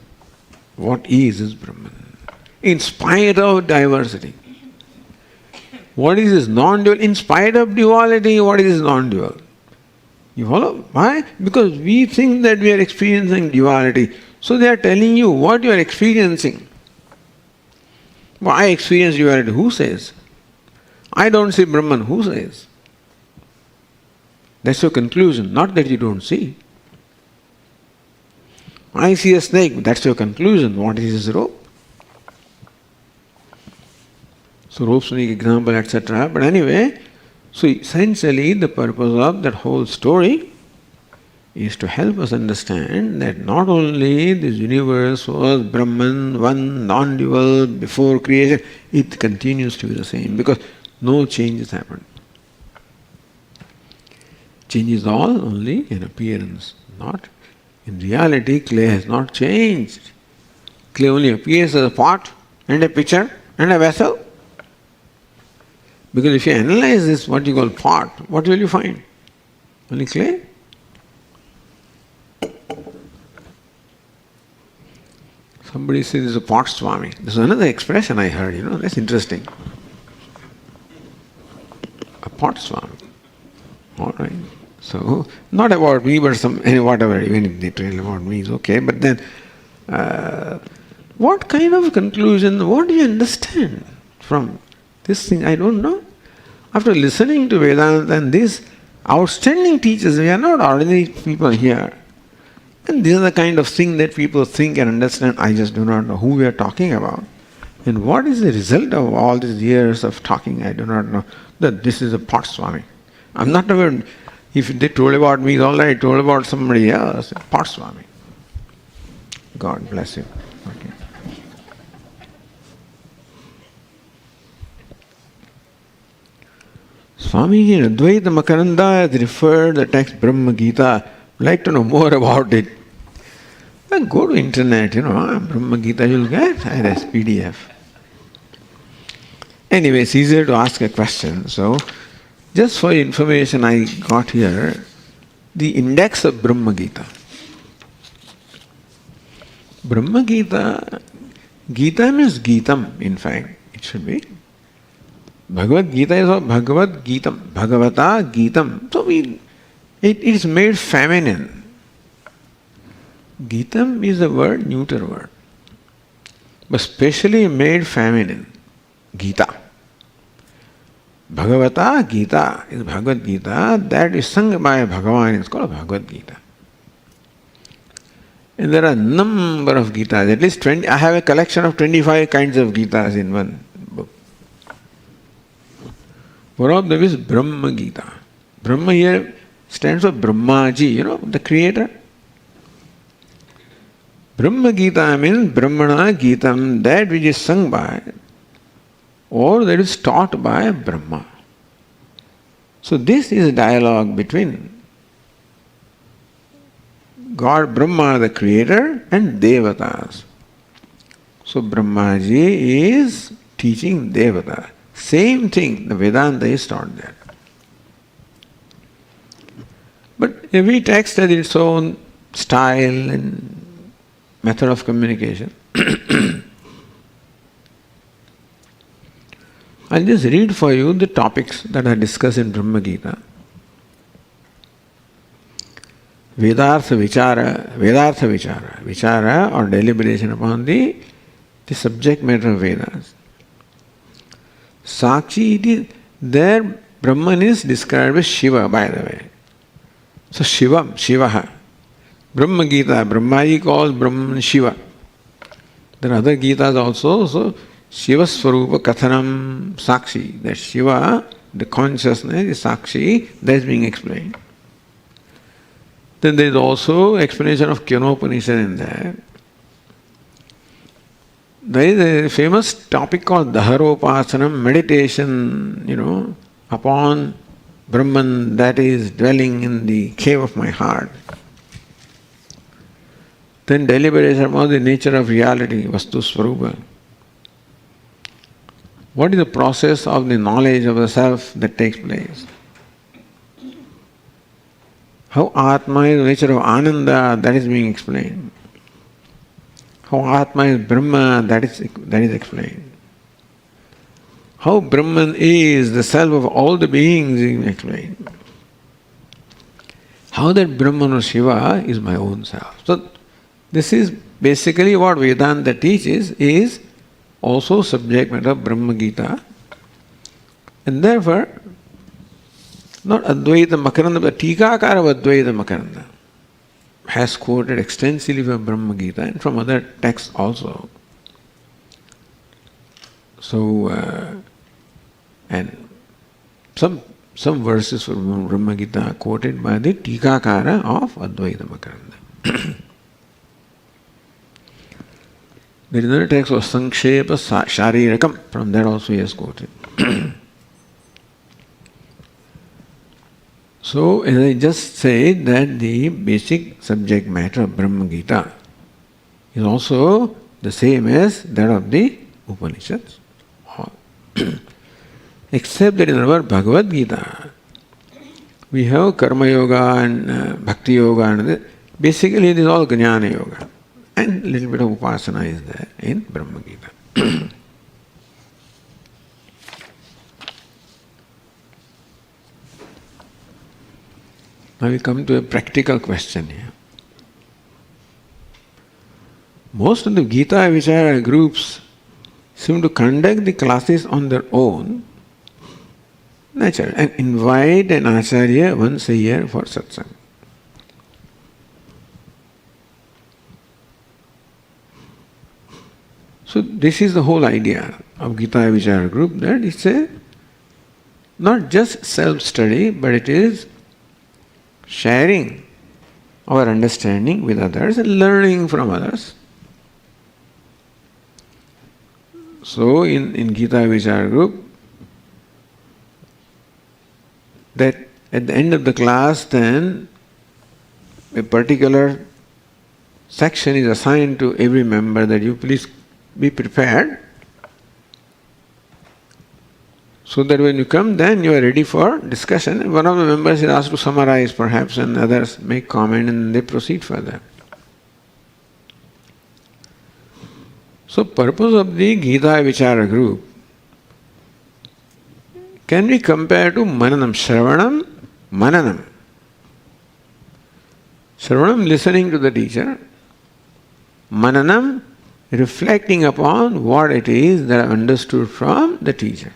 what is Brahman? In spite of diversity. What is this non-dual? In spite of duality, what is this non-dual? You follow? Why? Because we think that we are experiencing duality. So they are telling you what you are experiencing. Well, I experience duality. Who says? I don't see Brahman. Who says? That's your conclusion, not that you don't see. I see a snake, that's your conclusion. What is his rope? So rope, snake, example, etc. But anyway, so essentially the purpose of that whole story is to help us understand that not only this universe was Brahman, one, non-dual, before creation, it continues to be the same because no changes happened. Change is all only in appearance, not in reality. Clay has not changed. Clay only appears as a pot and a pitcher and a vessel. Because if you analyze this, what you call pot, what will you find? Only clay. Somebody says this is a pot Swami. This is another expression I heard, that's interesting. A pot Swami. All right. So, not about me, but whatever, even if they tell about me is okay. But then, what kind of conclusion, what do you understand from this thing? I don't know. After listening to Vedanta and these outstanding teachers, we are not ordinary people here. And these are the kind of thing that people think and understand. I just do not know who we are talking about. And what is the result of all these years of talking? I do not know. That this is a pot Swami. I'm not aware. If they told about me, it's all right. Told about somebody else. Pot Swami. God bless you. Okay. Swamiji in Advaita Makaranda has referred the text Brahma Gita. I'd like to know more about it. Well, go to internet, Brahma Gita you'll get as PDF. Anyway, it's easier to ask a question. So, just for information, I got here the index of Brahma Gita. Brahma Gita, Gita means Gitam, in fact, it should be. Bhagavad Gita is Bhagavad Gitam, Bhagavata Gitam. So it is made feminine. Gitam is a word, neuter word, but specially made feminine. Gita. Bhagavata Gita is Bhagavad Gita that is sung by Bhagavan. It's called Bhagavad Gita. And there are a number of Gitas, at least 20. I have a collection of 25 kinds of Gitas in one book. One of them is Brahma Gita. Brahma here stands for Brahmaji, the creator. Brahma Gita means Brahmana Gitam, that which is sung by or that is taught by Brahma. So this is a dialogue between God, Brahma, the creator, and Devatas. So Brahmaji is teaching Devata. Same thing, the Vedanta is taught there. But every text has its own style and method of communication. I'll just read for you the topics that are discussed in Brahma Gita. Vedartha Vichara, Vichara or deliberation upon the subject matter of Vedas. Sakshi, there Brahman is described as Shiva, by the way. So Shivaha. Brahma Gita, Brahmaji calls Brahman Shiva. There are other Gitas also, so Shiva Swarupa Kathanam Sakshi, that Shiva, the consciousness is Sakshi, that is being explained. Then there is also explanation of Kyonopanishad in there. There is a famous topic called Dharopasanam, meditation, upon Brahman that is dwelling in the cave of my heart. Then deliberation about the nature of reality, Vastu Swarupa. What is the process of the knowledge of the self that takes place? How Atma is the nature of Ananda, that is being explained. How Atma is Brahma, that is explained. How Brahman is the self of all the beings is being explained. How that Brahman or Shiva is my own self. So this is basically what Vedanta teaches, is also subject matter of Brahma Gita. And therefore, not Advaita Makaranda, but Tikakara of Advaita Makaranda has quoted extensively from Brahma Gita and from other texts also. So, and some verses from Brahma Gita are quoted by the Tikakara of Advaita Makaranda. There is another text of Sankshepa Sharirakam, from that also he has quoted. So, as I just said, that the basic subject matter of Brahma Gita is also the same as that of the Upanishads. Except that in our Bhagavad Gita, we have Karma Yoga and Bhakti Yoga, and basically it is all Jnana Yoga. And a little bit of Upasana is there in Brahma Gita. Now we come to a practical question here. Most of the Gita Vichara groups seem to conduct the classes on their own, natural, and invite an Acharya once a year for Satsang. So this is the whole idea of Gita Vichara group, that it's a not just self-study, but it is sharing our understanding with others and learning from others. So in Gita Vichara group, that at the end of the class then a particular section is assigned to every member, that you please be prepared, so that when you come then you are ready for discussion. One of the members is asked to summarize perhaps, and others make comment and they proceed further. So purpose of the Gita Vichara group can be compared to Mananam, Shravanam, Mananam. Shravanam, listening to the teacher. Mananam, reflecting upon what it is that I understood from the teacher.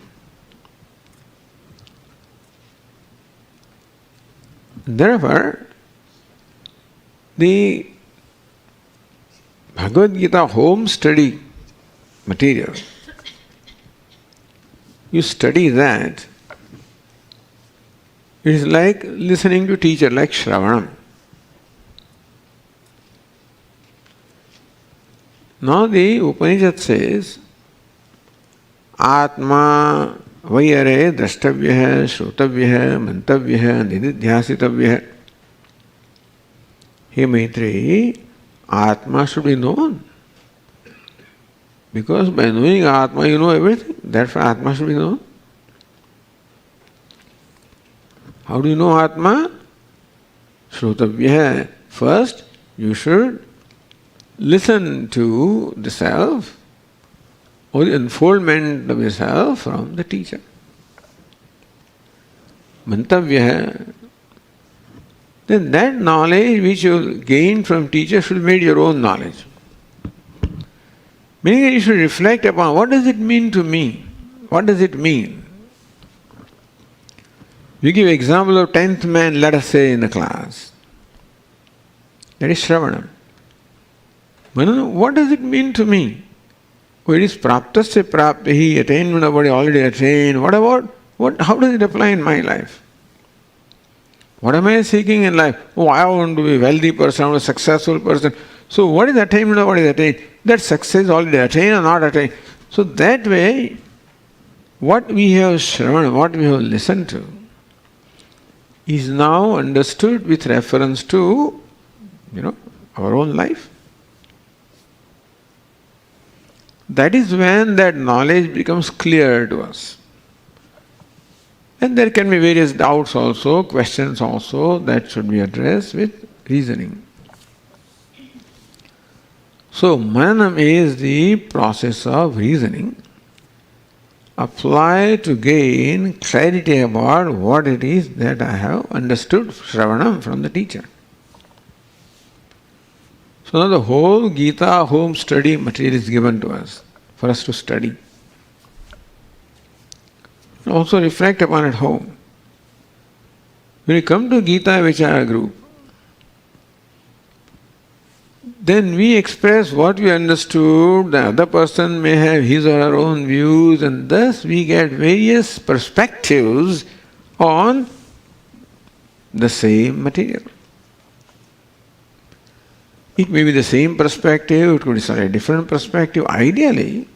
Therefore, the Bhagavad Gita home study material, you study that, it is like listening to teacher, like Shravanam. Now the Upanishad says, Atma vayare drashtavya, shrotavya, mantavya, nididhyasitavya. Hey Maitreyi, Atma should be known. Because by knowing Atma you know everything. Therefore Atma should be known. How do you know Atma? Shrotavya. First you should listen to the self, or the unfoldment of the self from the teacher. Mantavya. Then that knowledge which you gain from teacher should be made your own knowledge. Meaning that you should reflect upon, what does it mean to me? What does it mean? We give example of 10th man, let us say, in the class. That is Shravanam. What does it mean to me? Oh, it is praptasya praptahi, attainment of what I already attained. What about, how does it apply in my life? What am I seeking in life? Oh, I want to be a wealthy person, I want to be a successful person. So what is attainment of what is attained? That success is already attained or not attained. So that way, what we have shravan, what we have listened to, is now understood with reference to, our own life. That is when that knowledge becomes clear to us. And there can be various doubts also, questions also, that should be addressed with reasoning. So, Mananam is the process of reasoning applied to gain clarity about what it is that I have understood Shravanam from the teacher. So now the whole Gita home study material is given to us for us to study. And also reflect upon at home. When we come to Gita Vichara group, then we express what we understood, the other person may have his or her own views, and thus we get various perspectives on the same material. It may be the same perspective, it could be a different perspective. Ideally,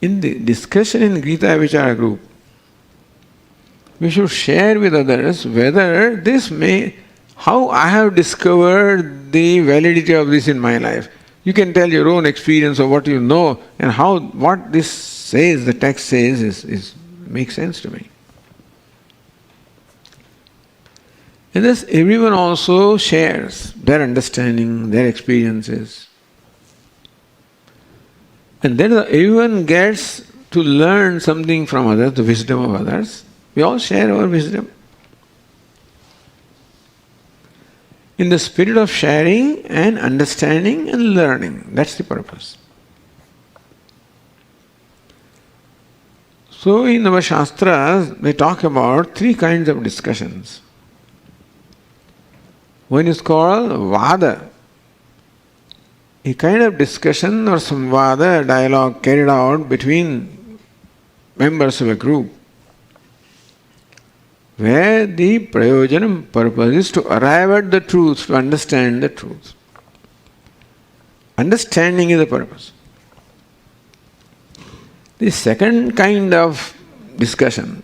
in the discussion in Gita Vichara group, we should share with others whether how I have discovered the validity of this in my life. You can tell your own experience of what you know, and what this says, the text says, makes sense to me. And thus everyone also shares their understanding, their experiences. And then everyone gets to learn something from others, the wisdom of others. We all share our wisdom. In the spirit of sharing and understanding and learning. That's the purpose. So in our Shastras, they talk about three kinds of discussions. One is called Vada, a kind of discussion or samvada, dialogue carried out between members of a group, where the prayojanam purpose is to arrive at the truth, to understand the truth. Understanding is the purpose. The second kind of discussion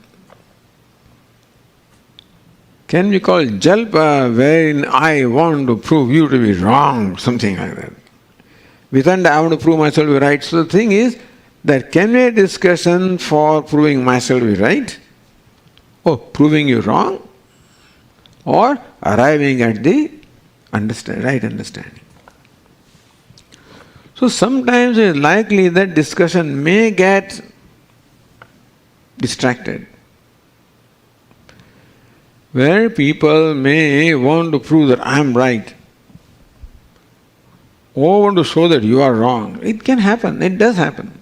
can be called jalpa, wherein I want to prove you to be wrong, something like that. Vedanta, I want to prove myself to be right. So the thing is, there can be a discussion for proving myself to be right, or proving you wrong, or arriving at the right understanding. So sometimes it is likely that discussion may get distracted, where people may want to prove that I am right, or want to show that you are wrong. It can happen, it does happen.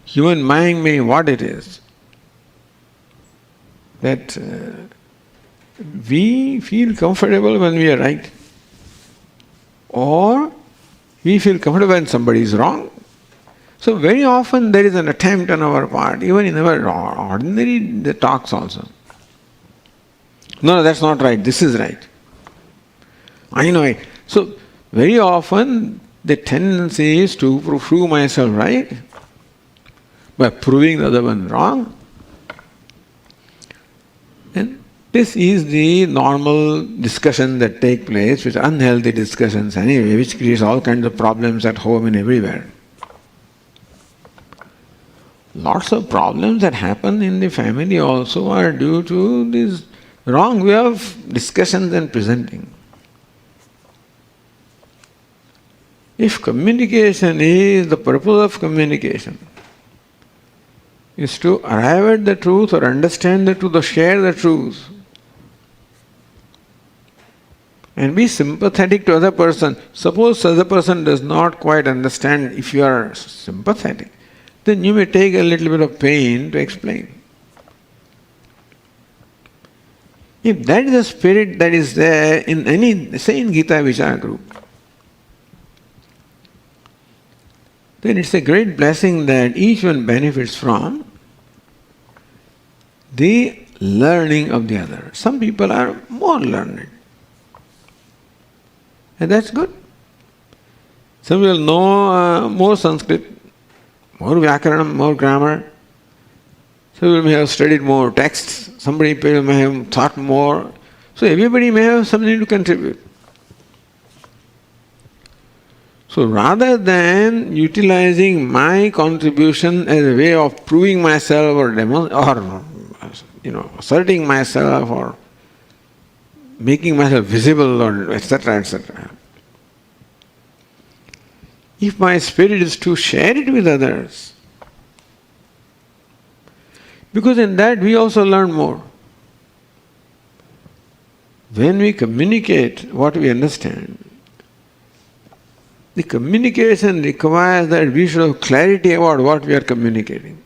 Human mind may what it is. That we feel comfortable when we are right, or we feel comfortable when somebody is wrong. So very often there is an attempt on our part, even in our ordinary talks also. No, that's not right, this is right. I know it. So very often the tendency is to prove myself right by proving the other one wrong. And this is the normal discussion that take place, which are unhealthy discussions anyway, which creates all kinds of problems at home and everywhere. Lots of problems that happen in the family also are due to this wrong way of discussions and presenting. If communication is the purpose of communication, is to arrive at the truth or understand the truth or share the truth and be sympathetic to other person. Suppose other person does not quite understand, if you are sympathetic, then you may take a little bit of pain to explain. If that is the spirit that is there in any, say in Gita Vichara group, then it's a great blessing that each one benefits from the learning of the other. Some people are more learned, and that's good. Some people know more Sanskrit, more Vyakaranam, more grammar. Some people may have studied more texts, somebody may have thought more. So everybody may have something to contribute. So rather than utilizing my contribution as a way of proving myself or asserting myself or making myself visible or etc., etc., if my spirit is to share it with others, because in that we also learn more. When we communicate what we understand, the communication requires that we should have clarity about what we are communicating.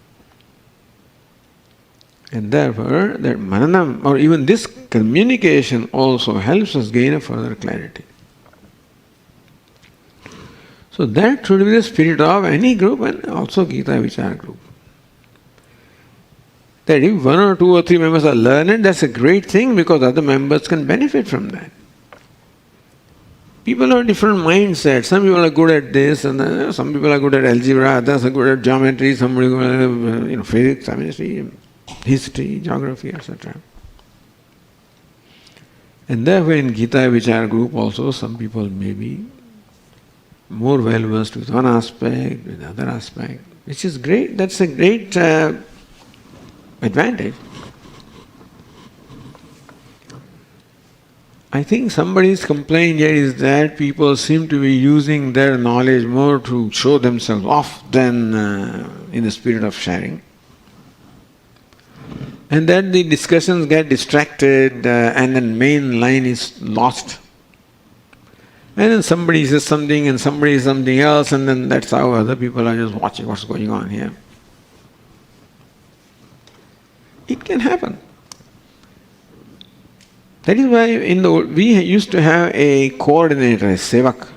And therefore, that mananam, or even this communication also helps us gain a further clarity. So that should be the spirit of any group and also Gita Vichara group. That if one or two or three members are learned, that's a great thing because other members can benefit from that. People have different mindsets. Some people are good at this, and some people are good at algebra, others are good at geometry, some are good at physics, chemistry, history, geography, etc. And therefore in Gita Vichara group also some people may be more well versed with one aspect, with other aspect, which is great. That's a great advantage. I think somebody's complaint here is that people seem to be using their knowledge more to show themselves off than in the spirit of sharing. And then the discussions get distracted and then main line is lost. And then somebody says something and somebody says something else, and then that's how other people are just watching what's going on here. It can happen. That is why we used to have a coordinator, a sevak.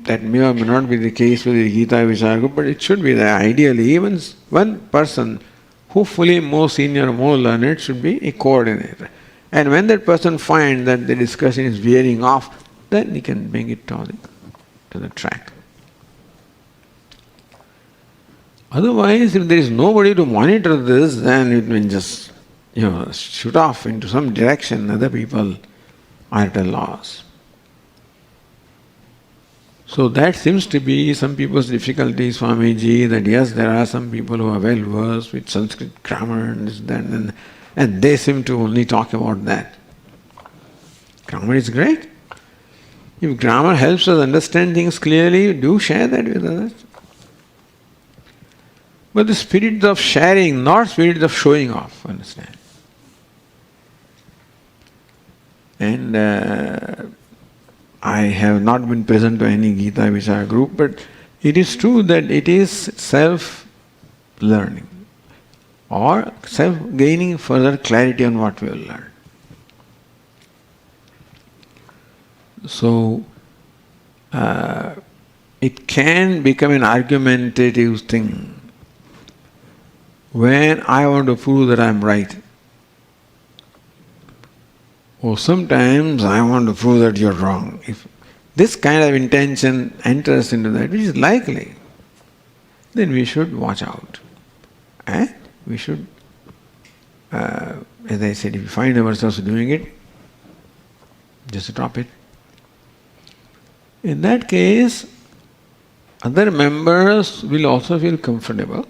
That may or may not be the case with the Gita Vichara group, but it should be there. Ideally, even one person who fully more senior, more learned should be a coordinator. And when that person finds that the discussion is veering off, then he can bring it to the track. Otherwise, if there is nobody to monitor this, then it will just shoot off into some direction. Other people are at a loss. So that seems to be some people's difficulty, Swamiji, that yes, there are some people who are well versed with Sanskrit grammar and this, that, and they seem to only talk about that. Grammar is great. If grammar helps us understand things clearly, do share that with others. But the spirit of sharing, not spirit of showing off, understand? And I have not been present to any Gita Vichara group, but it is true that it is self-learning or self-gaining further clarity on what we have learned. So, it can become an argumentative thing when I want to prove that I am right. Or sometimes I want to prove that you're wrong. If this kind of intention enters into that, which is likely, then we should watch out. And we should, as I said, if we find ourselves doing it, just drop it. In that case, other members will also feel comfortable.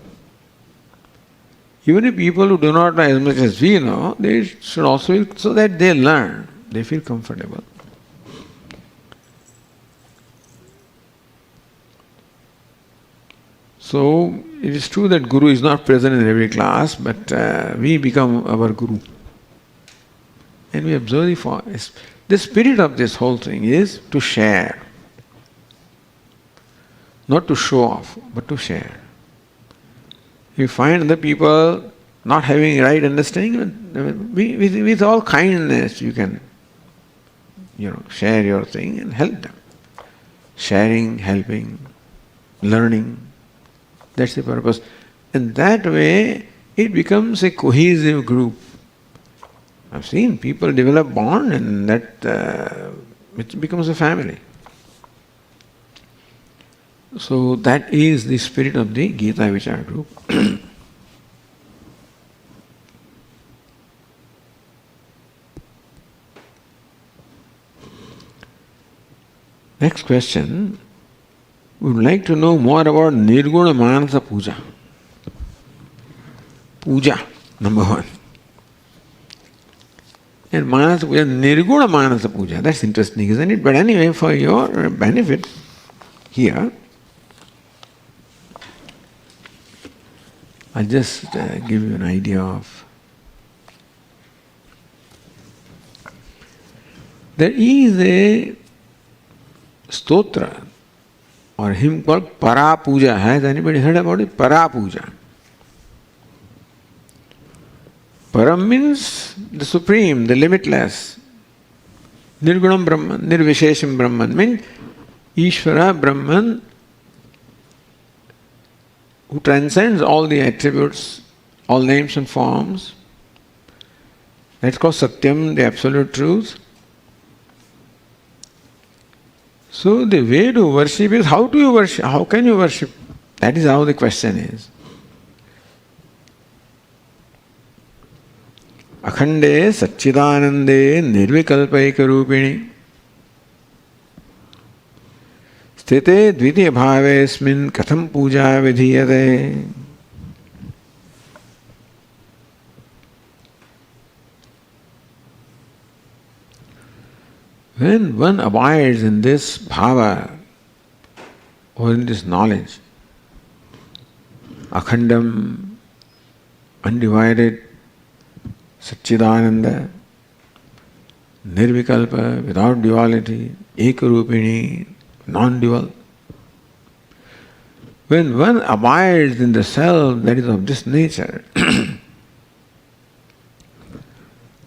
Even if people who do not know as much as we know, they should also feel, so that they learn, they feel comfortable. So, it is true that Guru is not present in every class, but we become our Guru. And we observe the spirit of this whole thing is to share. Not to show off, but to share. You find other people not having right understanding, with all kindness you can, share your thing and help them. Sharing, helping, learning, that's the purpose. And that way it becomes a cohesive group. I've seen people develop bond and that it becomes a family. So that is the spirit of the Gita Vichara group. Next question. We would like to know more about Nirguna Manasa Puja. Puja, number one. And Manasa Puja, Nirguna Manasa Puja. That's interesting, isn't it? But anyway, for your benefit here, I'll just give you an idea of. There is a stotra or hymn called Para Puja. Has anybody heard about it? Para Puja. Param means the supreme, the limitless. Nirgunam Brahman, Nirvishesham Brahman means Ishvara Brahman, who transcends all the attributes, all names and forms. That's called Satyam, the absolute truth. So the way to worship is, how do you worship? How can you worship? That is how the question is. Akhande Satchidanande Nirvikalpaika Rupini Sthite Dvitiya Bhavesmin Katham Puja Vidhiyate. When one abides in this bhava or in this knowledge, Akhandam, undivided, Satchidananda, Nirvikalpa, without duality, Ekarupini, non-dual. When one abides in the self that is of this nature,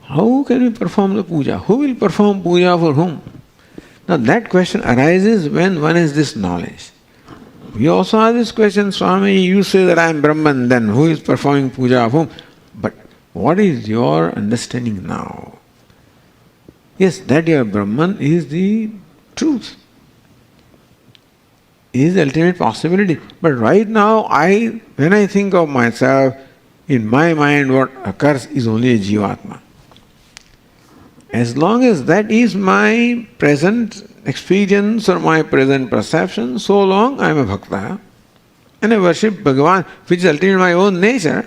how can we perform the puja? Who will perform puja for whom? Now that question arises when one has this knowledge. We also have this question, Swami, you say that I am Brahman, then who is performing puja of whom? But what is your understanding now? Yes, that you are Brahman is the truth, is the ultimate possibility. But right now, when I think of myself, in my mind what occurs is only a Jivatma. As long as that is my present experience or my present perception, so long I am a Bhakta and I worship Bhagavan, which is ultimately my own nature.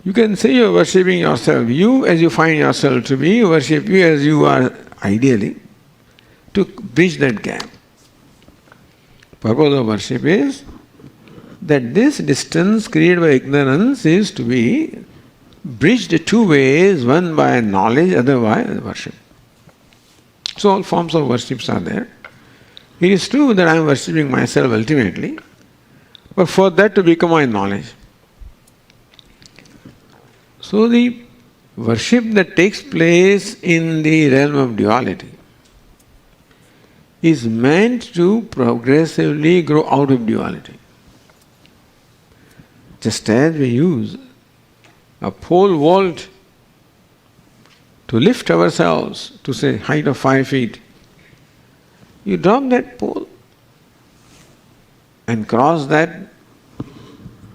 You can say you are worshipping yourself, you as you find yourself to be, you worship you as you are ideally, to bridge that gap. Purpose of worship is that this distance created by ignorance is to be bridged two ways, one by knowledge, other by worship. So all forms of worships are there. It is true that I am worshipping myself ultimately, but for that to become my knowledge. So the worship that takes place in the realm of duality is meant to progressively grow out of duality. Just as we use a pole vault to lift ourselves to say height of 5 feet, you drop that pole and cross that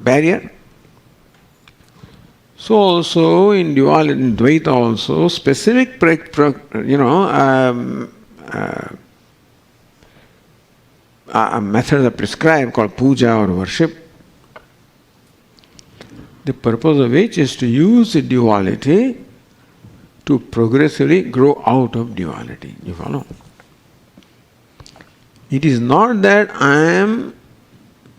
barrier. So also in duality, in Dvaita also, specific methods are prescribed called puja or worship, the purpose of which is to use the duality to progressively grow out of duality. You follow? It is not that I am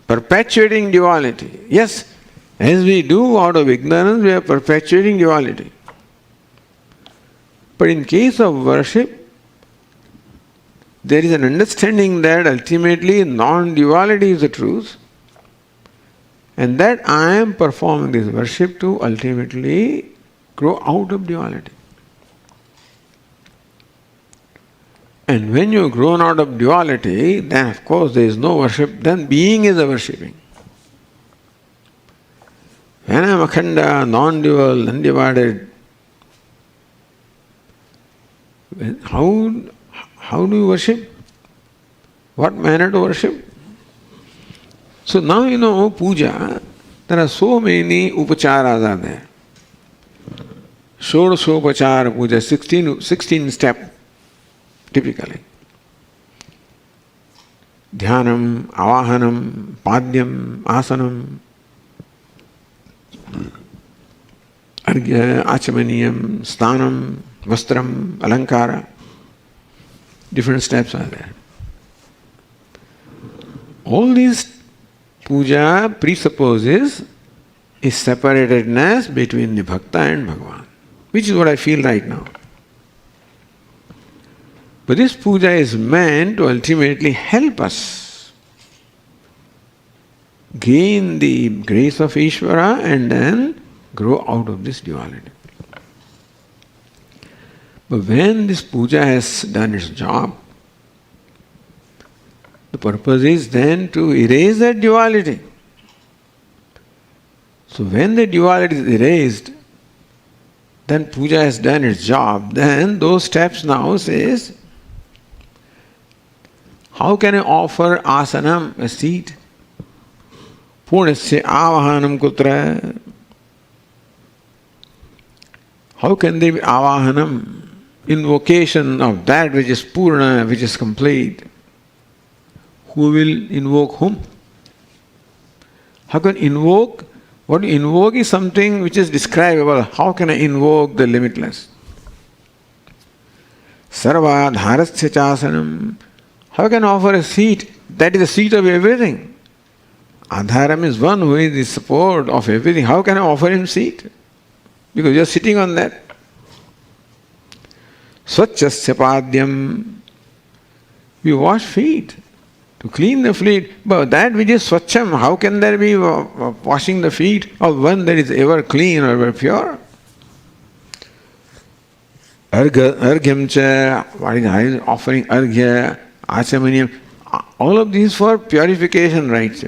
perpetuating duality. Yes, as we do out of ignorance, we are perpetuating duality. But in case of worship, there is an understanding that ultimately non-duality is the truth, and that I am performing this worship to ultimately grow out of duality. And when you have grown out of duality, then of course there is no worship, then being is the worshipping. When I am akhanda, non-dual, undivided, how do you worship? What manner to worship? So now you know puja, there are so many upacharas are there. Shodasopachara puja, 16 step typically. Dhyanam, avahanam, padyam, asanam, argya, achamaniyam, stanam, vastram, alankara. Different steps are there. All these puja presupposes a separatedness between the bhakta and Bhagavan, which is what I feel right now. But this puja is meant to ultimately help us gain the grace of Ishvara and then grow out of this duality. But when this puja has done its job, the purpose is then to erase that duality. So when the duality is erased, then puja has done its job. Then those steps now says, how can I offer asanam, a seat? Purnasya avahanam kutra. How can there be avahanam? Invocation of that which is purna, which is complete. Who will invoke whom? How can invoke? What you invoke is something which is describable. How can I invoke the limitless? Sarva dharasya chasanam. How can I offer a seat? That is the seat of everything. Adharam is one who is the support of everything. How can I offer him seat? Because you are sitting on that. Swachasya padyam. We wash feet to clean the feet. But that which is swacham, how can there be washing the feet of one that is ever clean or ever pure? Argyam cha, what is offering argya, achamanyam, all of these for purification rites,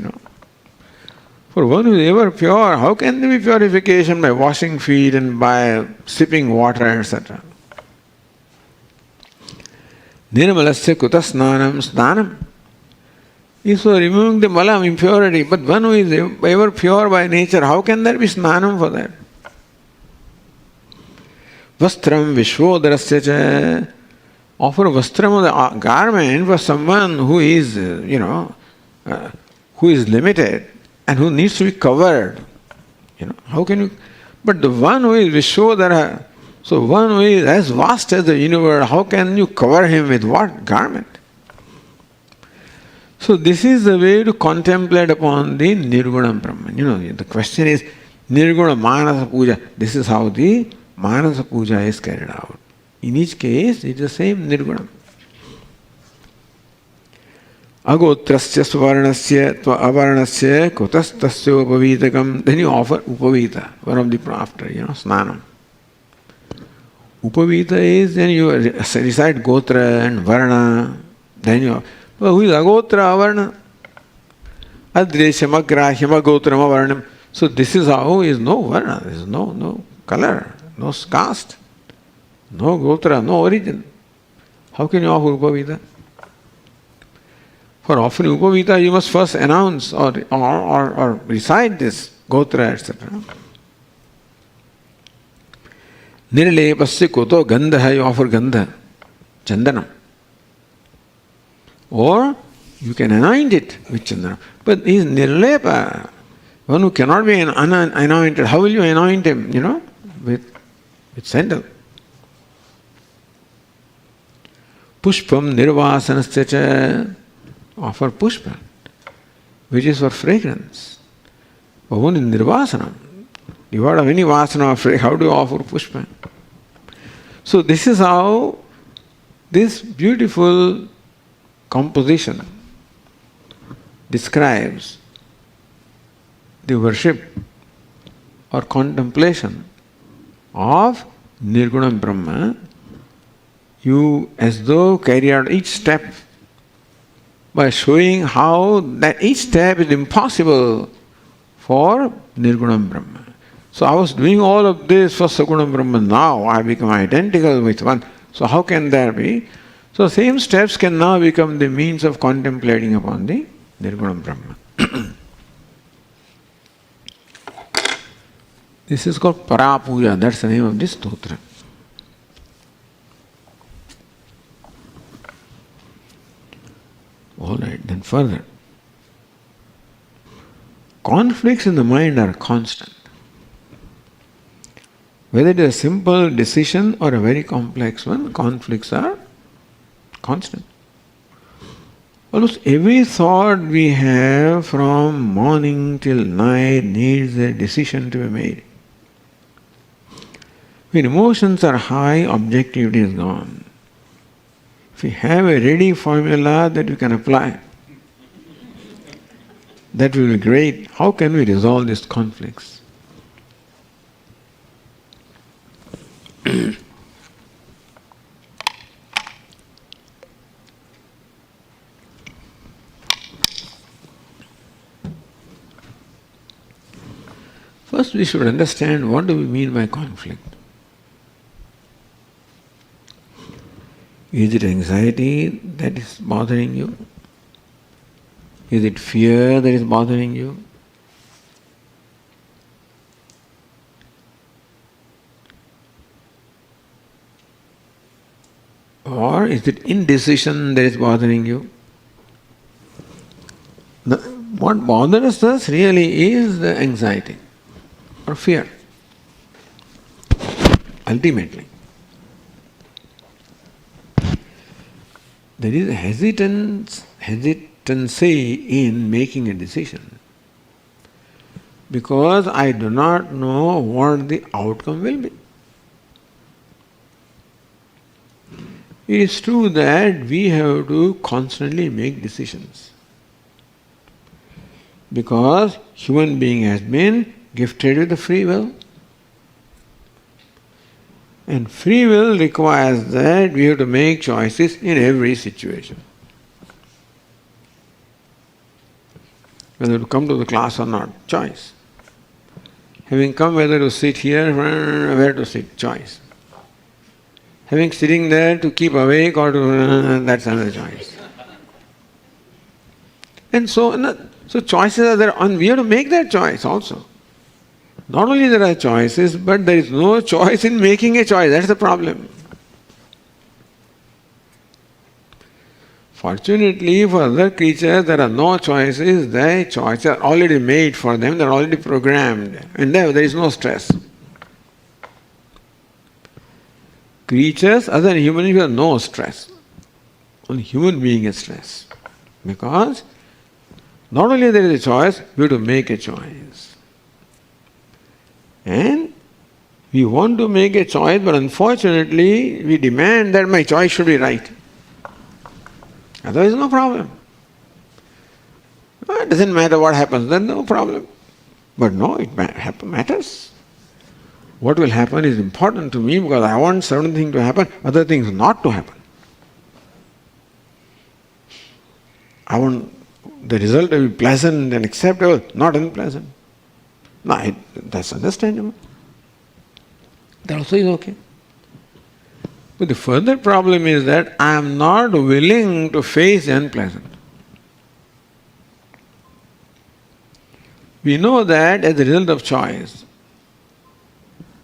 For one who is ever pure, how can there be purification by washing feet and by sipping water, etc.? Nirmalasya kutasnanam snanam is for removing the malam, impurity. But one who is ever pure by nature, how can there be snanam for that? Vastram vishwodarasya cha. Offer vastram of the garment for someone who is, who is limited and who needs to be covered. How can you? But the one who is vishwodara, so one who is as vast as the universe, how can you cover him with what garment? So this is the way to contemplate upon the Nirguna Brahman. The question is Nirguna Manasa Puja. This is how the Manasa Puja is carried out. In each case, it is the same Nirguna. Agotrasya Svarnasya Tva Avarnasya Kutastasya Upavitakam. Then you offer Upavita, one of the after, Snanam. Upavita is, then you recite Gotra and Varna. Then you, who is Agotra Avarna? Adreshyam Agrahyam Agotram Avarnam. So this is how is no Varna, there is no color, no caste. No Gotra, no origin. How can you offer Upavita? For offering Upavita, you must first announce or recite this Gotra, etc. Nirlepasya koto gandha, you offer gandha, chandana. Or you can anoint it with chandana. But he is nirlepa. One who cannot be anointed, how will you anoint him, with sandal? Pushpam nirvasanasya cha, offer pushpa, which is for fragrance. But one is nirvasanam. You heard of any vasana of fragrance, how do you offer pushpa? So this is how this beautiful composition describes the worship or contemplation of Nirguna Brahma. You as though carry out each step by showing how that each step is impossible for Nirguna Brahma. So I was doing all of this for Saguna Brahma, now I become identical with one. So how can there be? So same steps can now become the means of contemplating upon the Nirguna Brahma. This is called Parapuja, that's the name of this stotra. Alright, then further. Conflicts in the mind are constant. Whether it is a simple decision or a very complex one, conflicts are constant. Almost every thought we have from morning till night needs a decision to be made. When emotions are high, objectivity is gone. If we have a ready formula that we can apply, that will be great. How can we resolve these conflicts? First, we should understand what do we mean by conflict. Is it anxiety that is bothering you? Is it fear that is bothering you? Or is it indecision that is bothering you? What bothers us really is the anxiety or fear, ultimately. There is a hesitancy in making a decision. because I do not know what the outcome will be. It is true that we have to constantly make decisions, because human being has been gifted with the free will. And free will requires that we have to make choices in every situation. Whether to come to the class or not, choice. Having come, whether to sit here, where to sit, choice. Having sitting there to keep awake or to, that's another choice. And so choices are there, and we have to make that choice also. Not only there are choices, but there is no choice in making a choice. That's the problem. Fortunately, for other creatures, there are no choices. Their choices are already made for them. They are already programmed. And there is no stress. Creatures, other than human beings, have no stress. Only human being has stress. Because not only there is a choice, we have to make a choice. And we want to make a choice, but unfortunately we demand that my choice should be right. Otherwise no problem. It doesn't matter what happens, then no problem. But no, it matters. What will happen is important to me because I want certain things to happen, other things not to happen. I want the result to be pleasant and acceptable, not unpleasant. No, that's understandable. That also is okay. But the further problem is that I am not willing to face the unpleasant. We know that as a result of choice,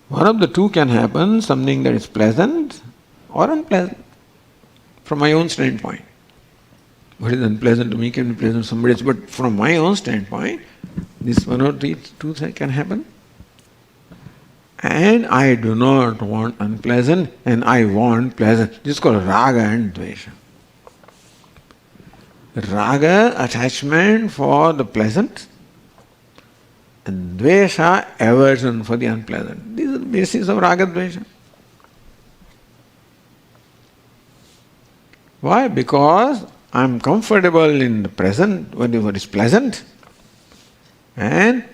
one of the two can happen, something that is pleasant or unpleasant, from my own standpoint. What is unpleasant to me can be pleasant to somebody else, but from my own standpoint, this one or two things can happen. And I do not want unpleasant, and I want pleasant. This is called raga and dvesha. Raga, attachment for the pleasant, and dvesha, aversion for the unpleasant. These are the basis of raga dvesha. Why? Because I am comfortable in the present, what is pleasant, and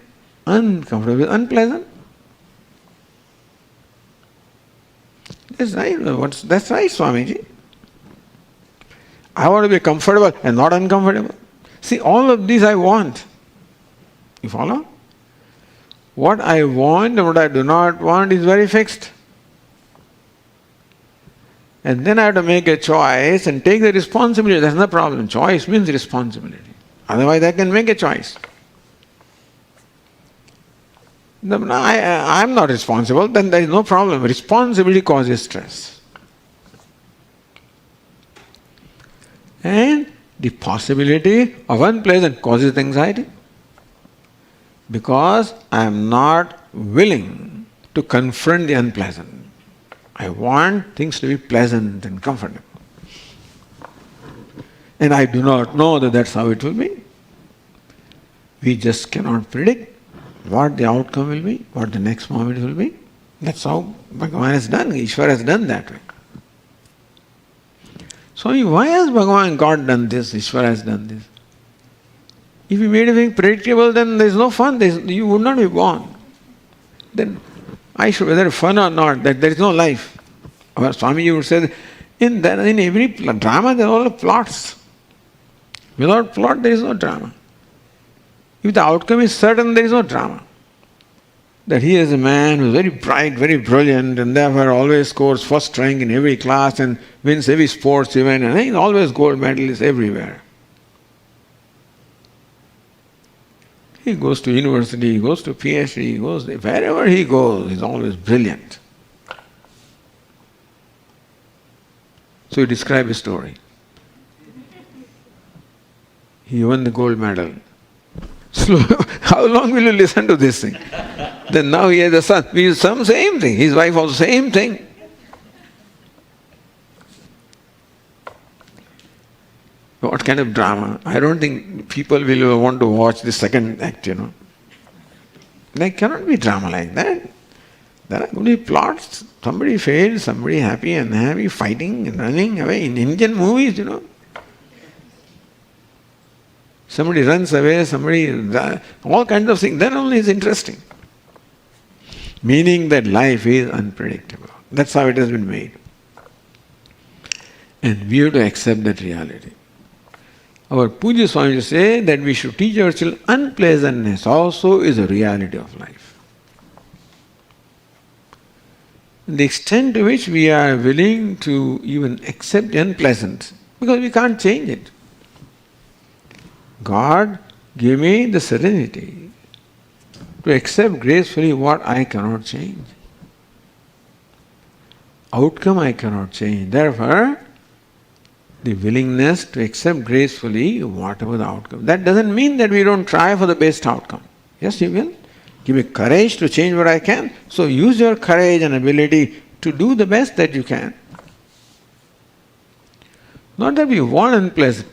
uncomfortable with unpleasant. That's right. That's right, Swamiji. I want to be comfortable and not uncomfortable. See, all of these I want. You follow? What I want and what I do not want is very fixed. And then I have to make a choice and take the responsibility. That's not the problem. Choice means responsibility. Otherwise I can make a choice. I am not responsible, then there is no problem. Responsibility causes stress. And the possibility of unpleasant causes anxiety. Because I am not willing to confront the unpleasant. I want things to be pleasant and comfortable. And I do not know that that's how it will be. We just cannot predict what the outcome will be, what the next moment will be. That's how Bhagavan has done, Ishvara has done that way. So why has Bhagavan, God done this, Ishvara has done this? If you made everything predictable, then there is no fun, you would not be born. Then I should, whether fun or not, that there is no life. Our Swami would say, in every drama there are all plots. Without plot there is no drama. If the outcome is certain, there is no drama. That he is a man who is very bright, very brilliant, and therefore always scores first rank in every class and wins every sports event, and he always gold medalist everywhere. He goes to university, he goes to PhD, he goes wherever he goes, he's always brilliant. So you describe his story. He won the gold medal. So how long will you listen to this thing? Then now he has a son. We some same thing. His wife also same thing. What kind of drama? I don't think people will want to watch the second act, There cannot be drama like that. There are going to be plots. Somebody fails, somebody happy and unhappy, fighting and running away. In Indian movies, somebody runs away, all kinds of things. Then only is interesting. Meaning that life is unpredictable. That's how it has been made. And we have to accept that reality. Our Puja Swami say that we should teach our children unpleasantness also is a reality of life. The extent to which we are willing to even accept unpleasant, because we can't change it. God, give me the serenity to accept gracefully what I cannot change. Outcome I cannot change. Therefore, the willingness to accept gracefully whatever the outcome. That doesn't mean that we don't try for the best outcome. Yes, you will. Give me courage to change what I can. So use your courage and ability to do the best that you can. Not that we want unpleasant.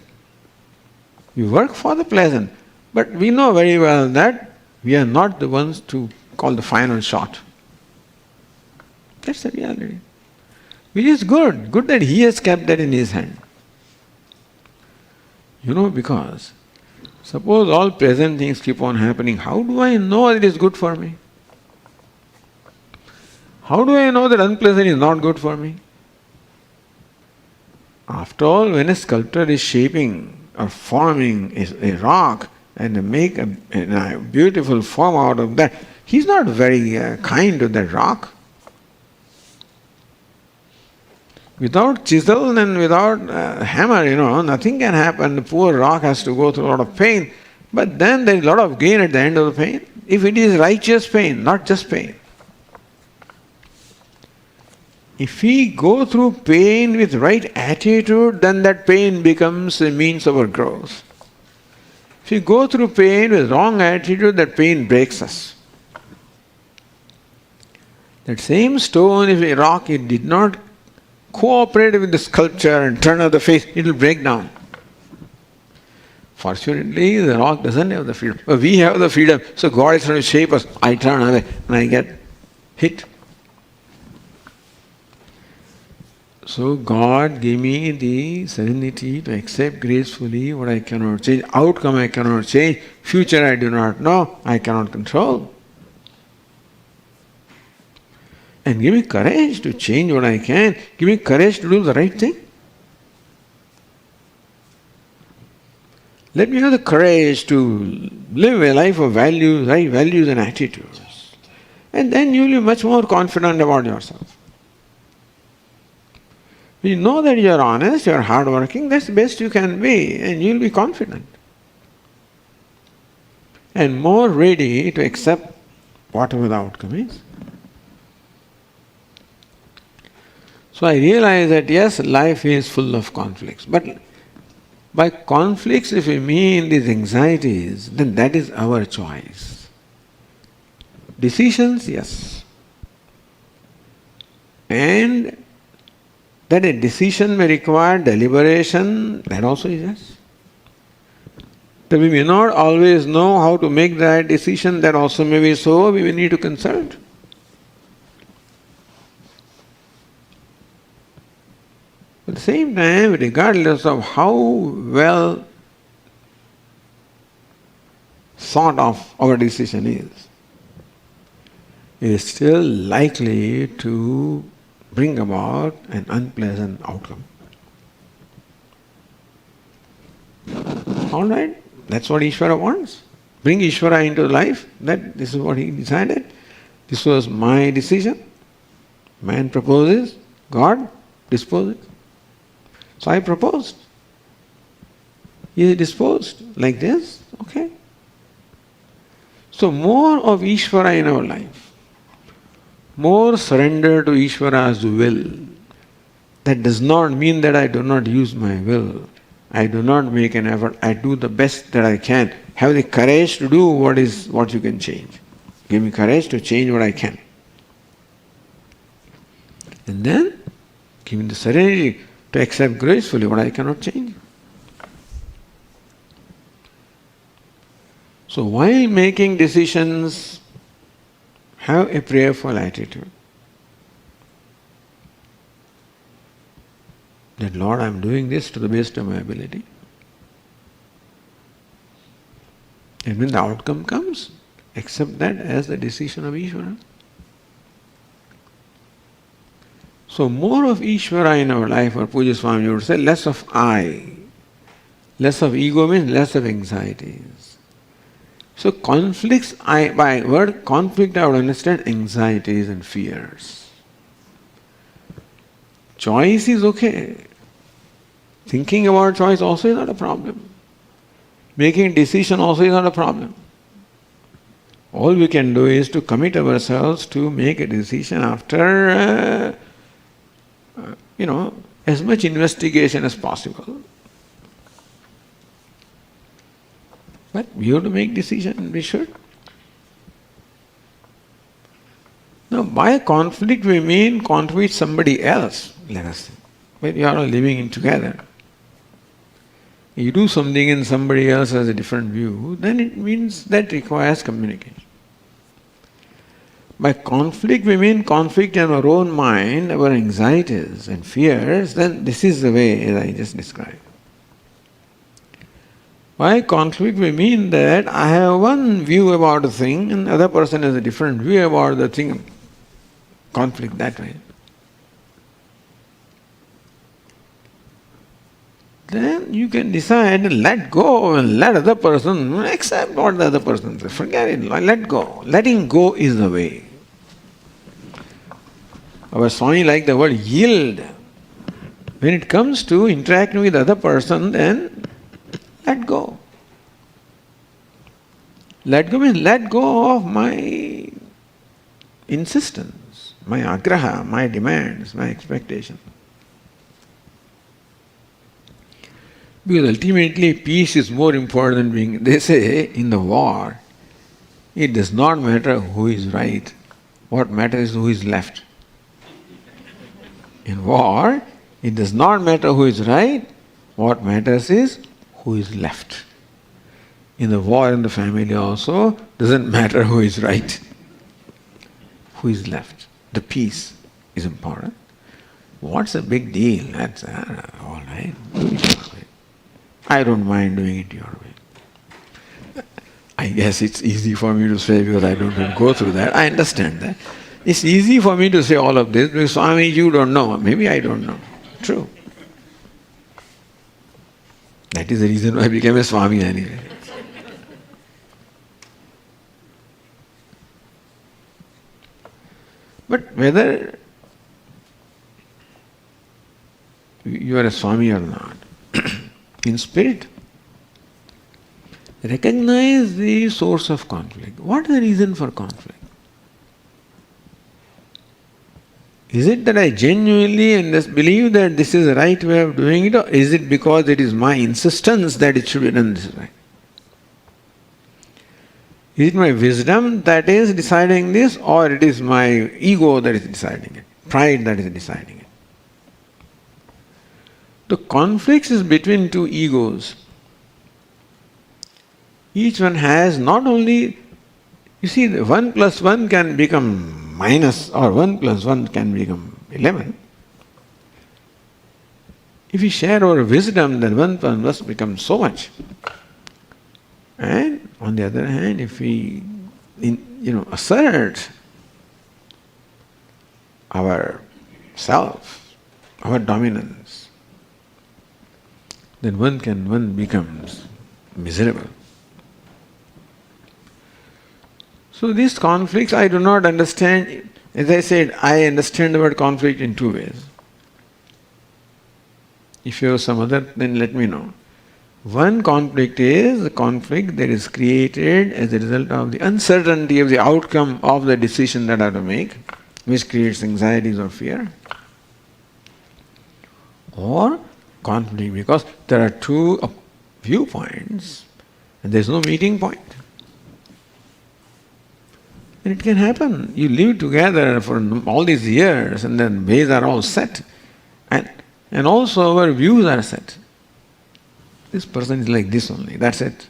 We work for the pleasant. But we know very well that we are not the ones to call the final shot. That's the reality. Which is good. Good that he has kept that in his hand. Because suppose all pleasant things keep on happening, how do I know that it is good for me? How do I know that unpleasant is not good for me? After all, when a sculptor is shaping or forming a rock and make a beautiful form out of that, he's not very kind to that rock. Without chisel and without hammer, nothing can happen. The poor rock has to go through a lot of pain. But then there is a lot of gain at the end of the pain. If it is righteous pain, not just pain. If we go through pain with right attitude, then that pain becomes a means of our growth. If we go through pain with wrong attitude, that pain breaks us. That same stone, if a rock, it did not cooperate with the sculpture and turn out the face, it will break down. Fortunately, the rock doesn't have the freedom. But we have the freedom. So God is trying to shape us. I turn away and I get hit. So God gave me the serenity to accept gracefully what I cannot change. Outcome I cannot change. Future I do not know. I cannot control. And give me courage to change what I can. Give me courage to do the right thing. Let me have the courage to live a life of values, right values and attitudes. And then you will be much more confident about yourself. When you know that you are honest, you are hardworking, that's the best you can be, and you will be confident. And more ready to accept whatever the outcome is. So I realize that yes, life is full of conflicts. But by conflicts, if we mean these anxieties, then that is our choice. Decisions, yes. And that a decision may require deliberation, that also is yes. That we may not always know how to make that decision, that also may be so, we may need to consult. At the same time, regardless of how well thought of our decision is, it is still likely to bring about an unpleasant outcome. Alright, that's what Ishvara wants. Bring Ishvara into life. This is what he decided. This was my decision. Man proposes, God disposes. So I proposed. He disposed like this, okay. So more of Ishvara in our life. More surrender to Ishvara's will. That does not mean that I do not use my will. I do not make an effort. I do the best that I can. Have the courage to do what you can change. Give me courage to change what I can. And then give me the serenity to accept gracefully what I cannot change. So while making decisions, have a prayerful attitude. That Lord, I am doing this to the best of my ability. And when the outcome comes, accept that as the decision of Ishvara. So more of Ishvara in our life, or Puja Swami would say, less of I. Less of ego means less of anxieties. So conflicts, by word conflict I would understand anxieties and fears. Choice is okay. Thinking about choice also is not a problem. Making decision also is not a problem. All we can do is to commit ourselves to make a decision after, as much investigation as possible. But we have to make decision, we should. Now, by conflict we mean conflict with somebody else, let us say. When you are all living in together. You do something and somebody else has a different view, then it means that requires communication. By conflict we mean conflict in our own mind, our anxieties and fears, then this is the way as I just described. By conflict we mean that I have one view about a thing and the other person has a different view about the thing. Conflict that way. Then you can decide to let go and let other person accept what the other person says. Forget it, let go. Letting go is the way. Our Swami liked the word yield. When it comes to interacting with the other person, then let go. Let go means let go of my insistence, my agraha, my demands, my expectations. Because ultimately peace is more important than being, they say in the war, it does not matter who is right, what matters is who is left. In war, it does not matter who is right, what matters is who is left. In the war in the family also, doesn't matter who is right, who is left. The peace is important. What's the big deal? That's all right. Do it your way. I don't mind doing it your way. I guess it's easy for me to say because I don't go through that. I understand that. It's easy for me to say all of this because Swami, you don't know. Maybe I don't know. True. That is the reason why I became a Swami anyway. But whether you are a Swami or not, in spirit, recognize the source of conflict. What is the reason for conflict? Is it that I genuinely believe that this is the right way of doing it, or is it because it is my insistence that it should be done this way? Is it my wisdom that is deciding this, or it is my ego that is deciding it, pride that is deciding it? The conflict is between two egos. Each one has not only, you see, 1 plus 1 can become minus, or 1 plus 1 can become 11. If we share our wisdom, then 1 plus 1 becomes so much. And on the other hand, if we assert our self, our dominance, then one becomes miserable. So these conflicts I do not understand. As I said, I understand the word conflict in two ways. If you have some other, then let me know. One conflict is the conflict that is created as a result of the uncertainty of the outcome of the decision that I have to make, which creates anxieties or fear. Or conflict because there are two viewpoints and there is no meeting point. And it can happen. You live together for all these years and then ways are all set. And also our views are set. This person is like this only, that's it.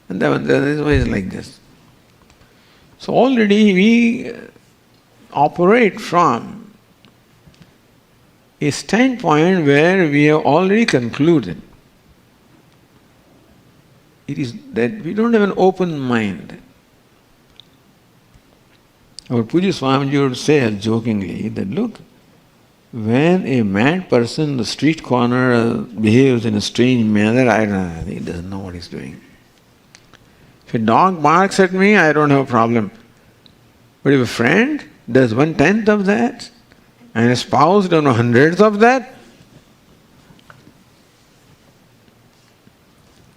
And the other is like this. So already we operate from a standpoint where we have already concluded. It is that we don't have an open mind. Our Puja Swamiji would say jokingly that, look, when a mad person in the street corner behaves in a strange manner, I don't know, he doesn't know what he's doing. If a dog barks at me, I don't have a problem. But if a friend does 1/10 of that, and a spouse does hundreds of that,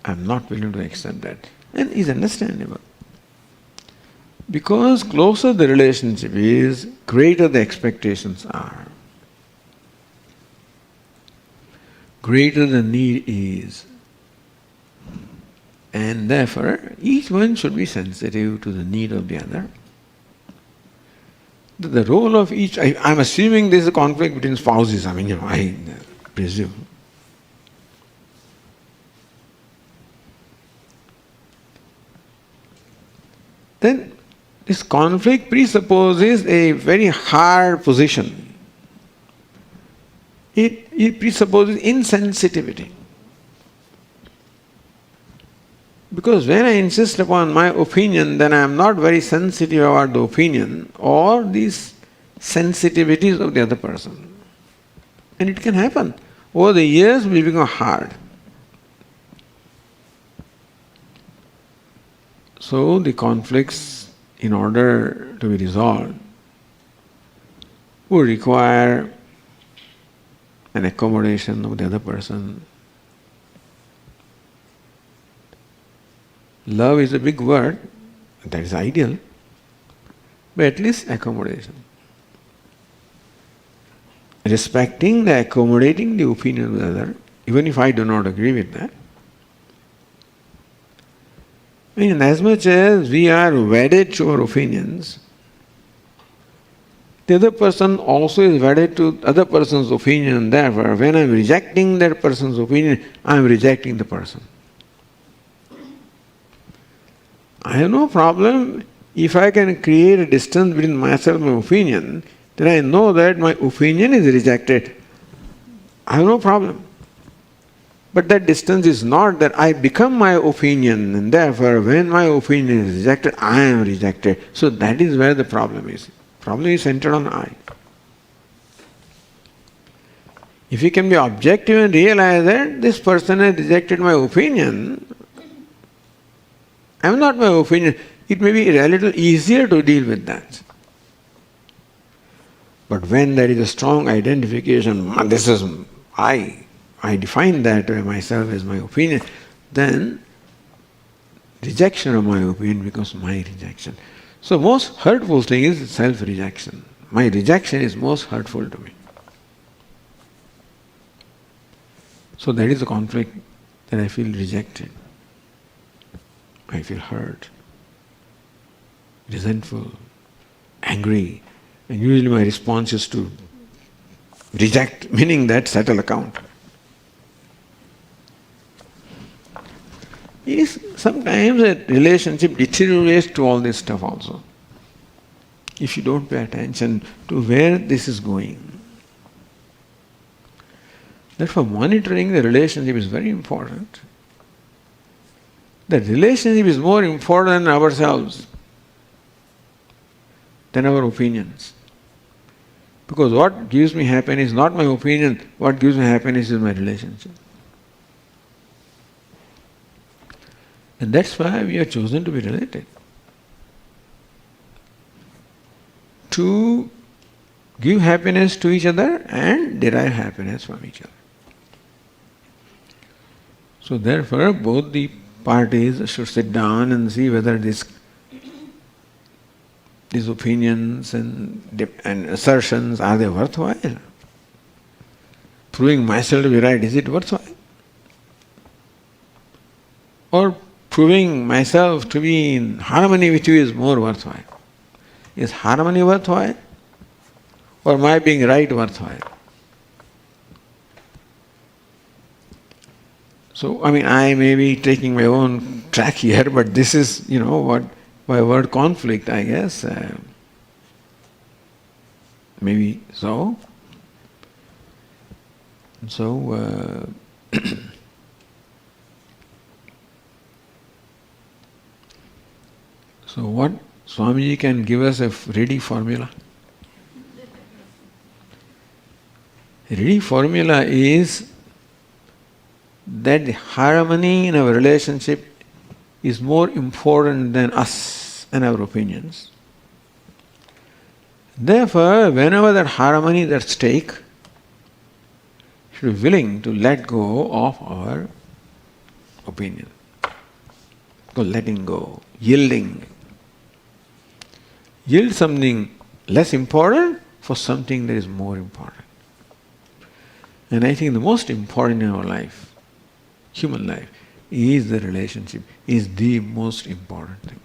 I'm not willing to accept that. And it's understandable. Because closer the relationship is, greater the expectations are. Greater the need is. And therefore, each one should be sensitive to the need of the other. The role of each, I'm assuming there's a conflict between spouses, I presume. Then this conflict presupposes a very hard position. It presupposes insensitivity. Because when I insist upon my opinion, then I am not very sensitive about the opinion or these sensitivities of the other person. And it can happen. Over the years, we become hard. So the conflicts, in order to be resolved, would require an accommodation of the other person. Love is a big word, that is ideal, but at least accommodation. Respecting the accommodating the opinion of the other, even if I do not agree with that. As much as we are wedded to our opinions, the other person also is wedded to other person's opinion. Therefore, when I am rejecting that person's opinion, I am rejecting the person. I have no problem if I can create a distance between myself and my opinion, then I know that my opinion is rejected. I have no problem. But that distance is not that I become my opinion, and therefore when my opinion is rejected, I am rejected. So that is where the problem is. The problem is centered on I. If you can be objective and realize that this person has rejected my opinion, I am not my opinion, it may be a little easier to deal with that. But when there is a strong identification, this is I define that myself as my opinion, then rejection of my opinion becomes my rejection. So most hurtful thing is self-rejection. My rejection is most hurtful to me. So that is the conflict that I feel rejected. I feel hurt, resentful, angry, and usually my response is to reject, meaning that settle account. Sometimes a relationship deteriorates to all this stuff also. If you don't pay attention to where this is going. Therefore, monitoring the relationship is very important. The relationship is more important than ourselves, than our opinions. Because what gives me happiness is not my opinion, what gives me happiness is my relationship. And that's why we are chosen to be related. To give happiness to each other and derive happiness from each other. So therefore, both the parties should sit down and see whether these opinions and assertions, are they worthwhile? Proving myself to be right, is it worthwhile? Or proving myself to be in harmony with you is more worthwhile? Is harmony worthwhile? Or my being right worthwhile? So, I may be taking my own track here, but this is, what By word conflict, I guess. Maybe so. So, so what Swamiji can give us a ready formula? Ready formula is that the harmony in our relationship is more important than us and our opinions. Therefore, whenever that harmony is at stake, we should be willing to let go of our opinion. Letting go, yielding. Yield something less important for something that is more important. And I think the most important in our life, human life, is the relationship, is the most important thing.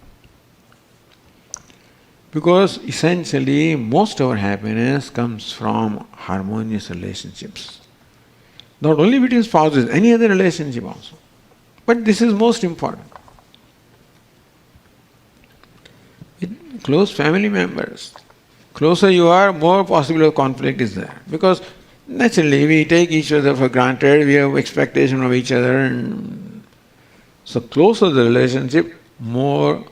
Because essentially most of our happiness comes from harmonious relationships. Not only between spouses, any other relationship also. But this is most important. With close family members, closer you are, more possibility of conflict is there. Because naturally we take each other for granted, we have expectation of each other, and so closer the relationship, more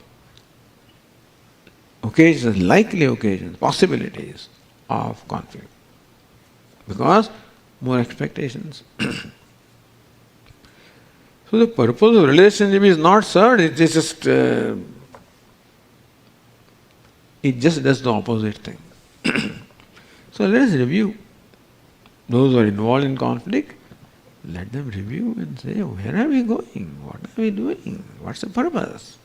occasions, likely occasions, possibilities of conflict. Because more expectations. So the purpose of relationship is not served, it just does the opposite thing. So let us review. Those who are involved in conflict, let them review and say, where are we going? What are we doing? What's the purpose?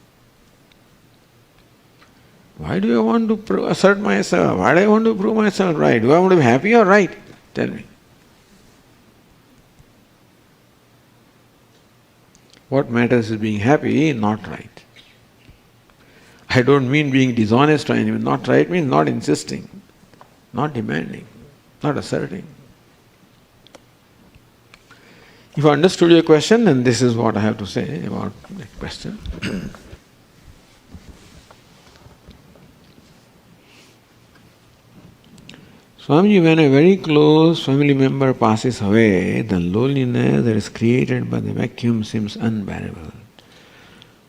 Why do I want to assert myself? Why do I want to prove myself right? Do I want to be happy or right? Tell me. What matters is being happy, not right. I don't mean being dishonest or anything. Not right means not insisting, not demanding, not asserting. If I understood your question, then this is what I have to say about the question. Swamiji, when a very close family member passes away, the loneliness that is created by the vacuum seems unbearable.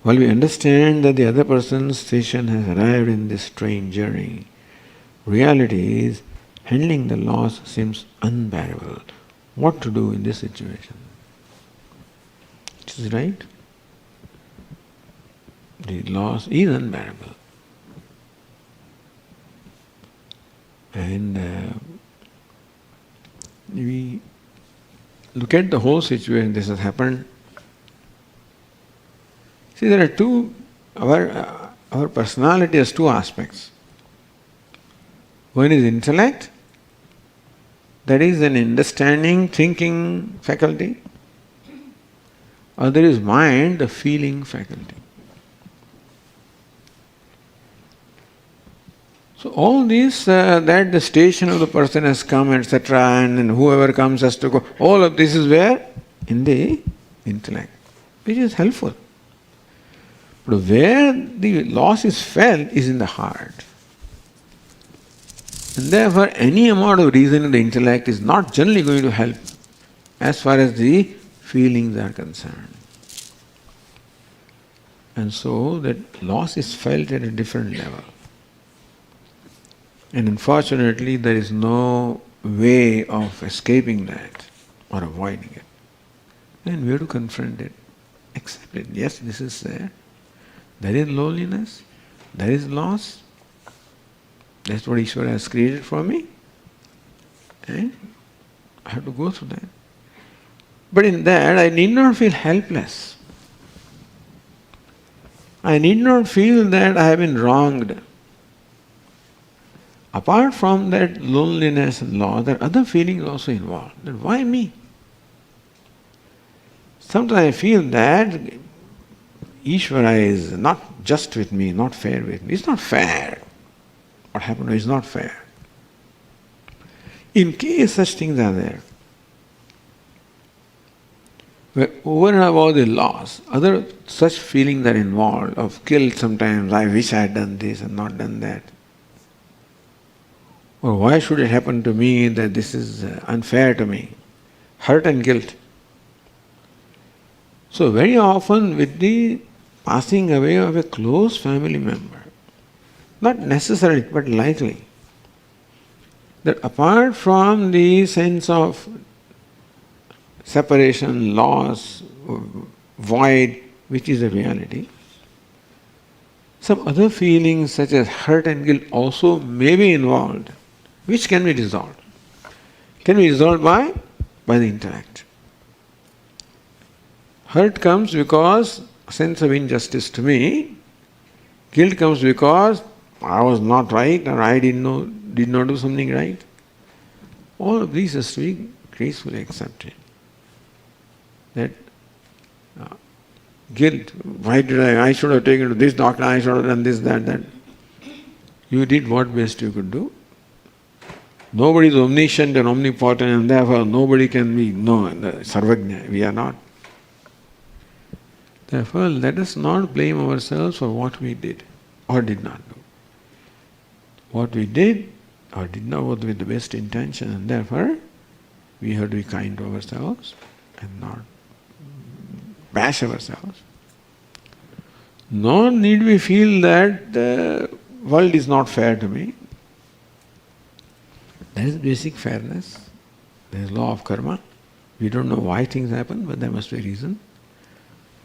While we understand that the other person's station has arrived in this strange journey, reality is handling the loss seems unbearable. What to do in this situation? It is right. The loss is unbearable. And we look at the whole situation, this has happened. See, there are two, our personality has two aspects. One is intellect, that is an understanding, thinking faculty. Other is mind, the feeling faculty. So all this, that the station of the person has come, etc., and whoever comes has to go, all of this is where? In the intellect, which is helpful. But where the loss is felt is in the heart. And therefore any amount of reason in the intellect is not generally going to help as far as the feelings are concerned. And so that loss is felt at a different level. And unfortunately there is no way of escaping that or avoiding it. Then we have to confront it, accept it. Yes, this is there. There is loneliness, there is loss. That's what Ishvara has created for me. And I have to go through that. But in that I need not feel helpless. I need not feel that I have been wronged. Apart from that loneliness and loss, there are other feelings also involved. That why me? Sometimes I feel that Ishvara is not just with me, not fair with me. It's not fair. What happened is not fair. In case such things are there, where over and above the loss, other such feelings are involved of guilt sometimes. I wish I had done this and not done that. Or why should it happen to me that this is unfair to me? Hurt and guilt. So very often with the passing away of a close family member, not necessarily but likely, that apart from the sense of separation, loss, void, which is a reality, some other feelings such as hurt and guilt also may be involved, which can be resolved. Can be resolved by the intellect. Hurt comes because sense of injustice to me. Guilt comes because I was not right or I did not do something right. All of these has to be gracefully accepted. That guilt, why did I should have taken to this doctor, I should have done this, that. You did what best you could do. Nobody is omniscient and omnipotent, and therefore nobody can be sarvagnya. We are not. Therefore, let us not blame ourselves for what we did or did not do. What we did or did not was with the best intention, and therefore we have to be kind to ourselves and not bash ourselves. Nor need we feel that the world is not fair to me. There is basic fairness. There is law of karma. We don't know why things happen, but there must be a reason.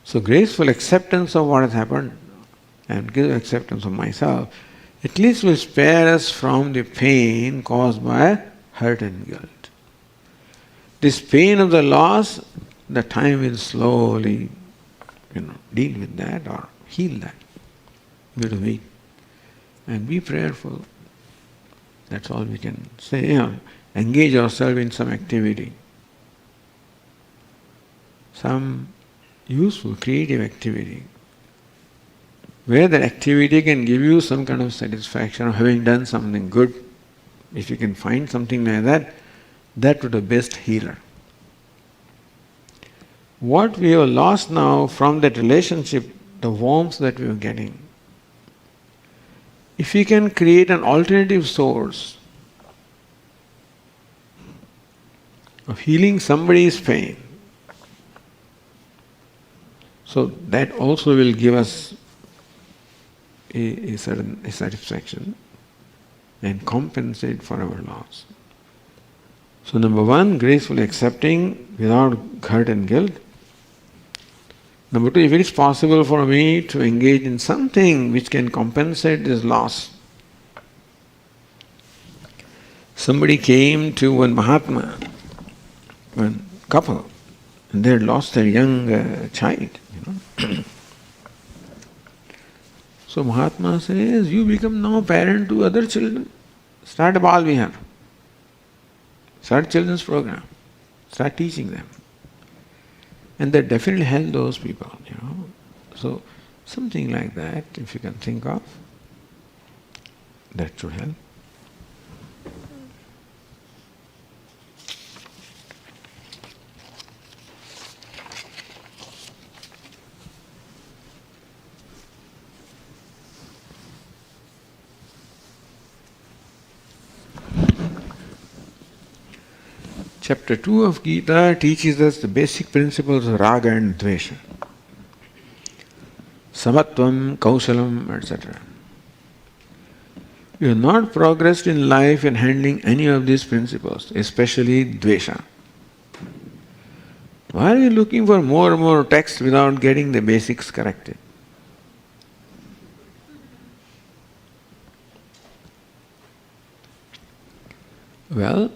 So graceful acceptance of what has happened and give acceptance of myself at least will spare us from the pain caused by hurt and guilt. This pain of the loss, the time will slowly, deal with that or heal that. We have to wait and be prayerful. That's all we can say. Engage ourselves in some activity, some useful, creative activity, where that activity can give you some kind of satisfaction of having done something good. If you can find something like that, that would be the best healer. What we have lost now from that relationship, the warmth that we were getting, if we can create an alternative source of healing somebody's pain, so that also will give us a certain satisfaction and compensate for our loss. So number one, gracefully accepting without hurt and guilt. Number two, if it is possible for me to engage in something which can compensate this loss. Somebody came to one Mahatma, one couple, and they had lost their young child. So Mahatma says, you become now parent to other children. Start a Bal Vihar. Start children's program. Start teaching them. And that definitely help those people, So something like that, if you can think of, that should help. Chapter 2 of Gita teaches us the basic principles of raga and dvesha. Samatvam, kausalam, etc. We have not progressed in life in handling any of these principles, especially dvesha. Why are we looking for more and more text without getting the basics corrected? Well,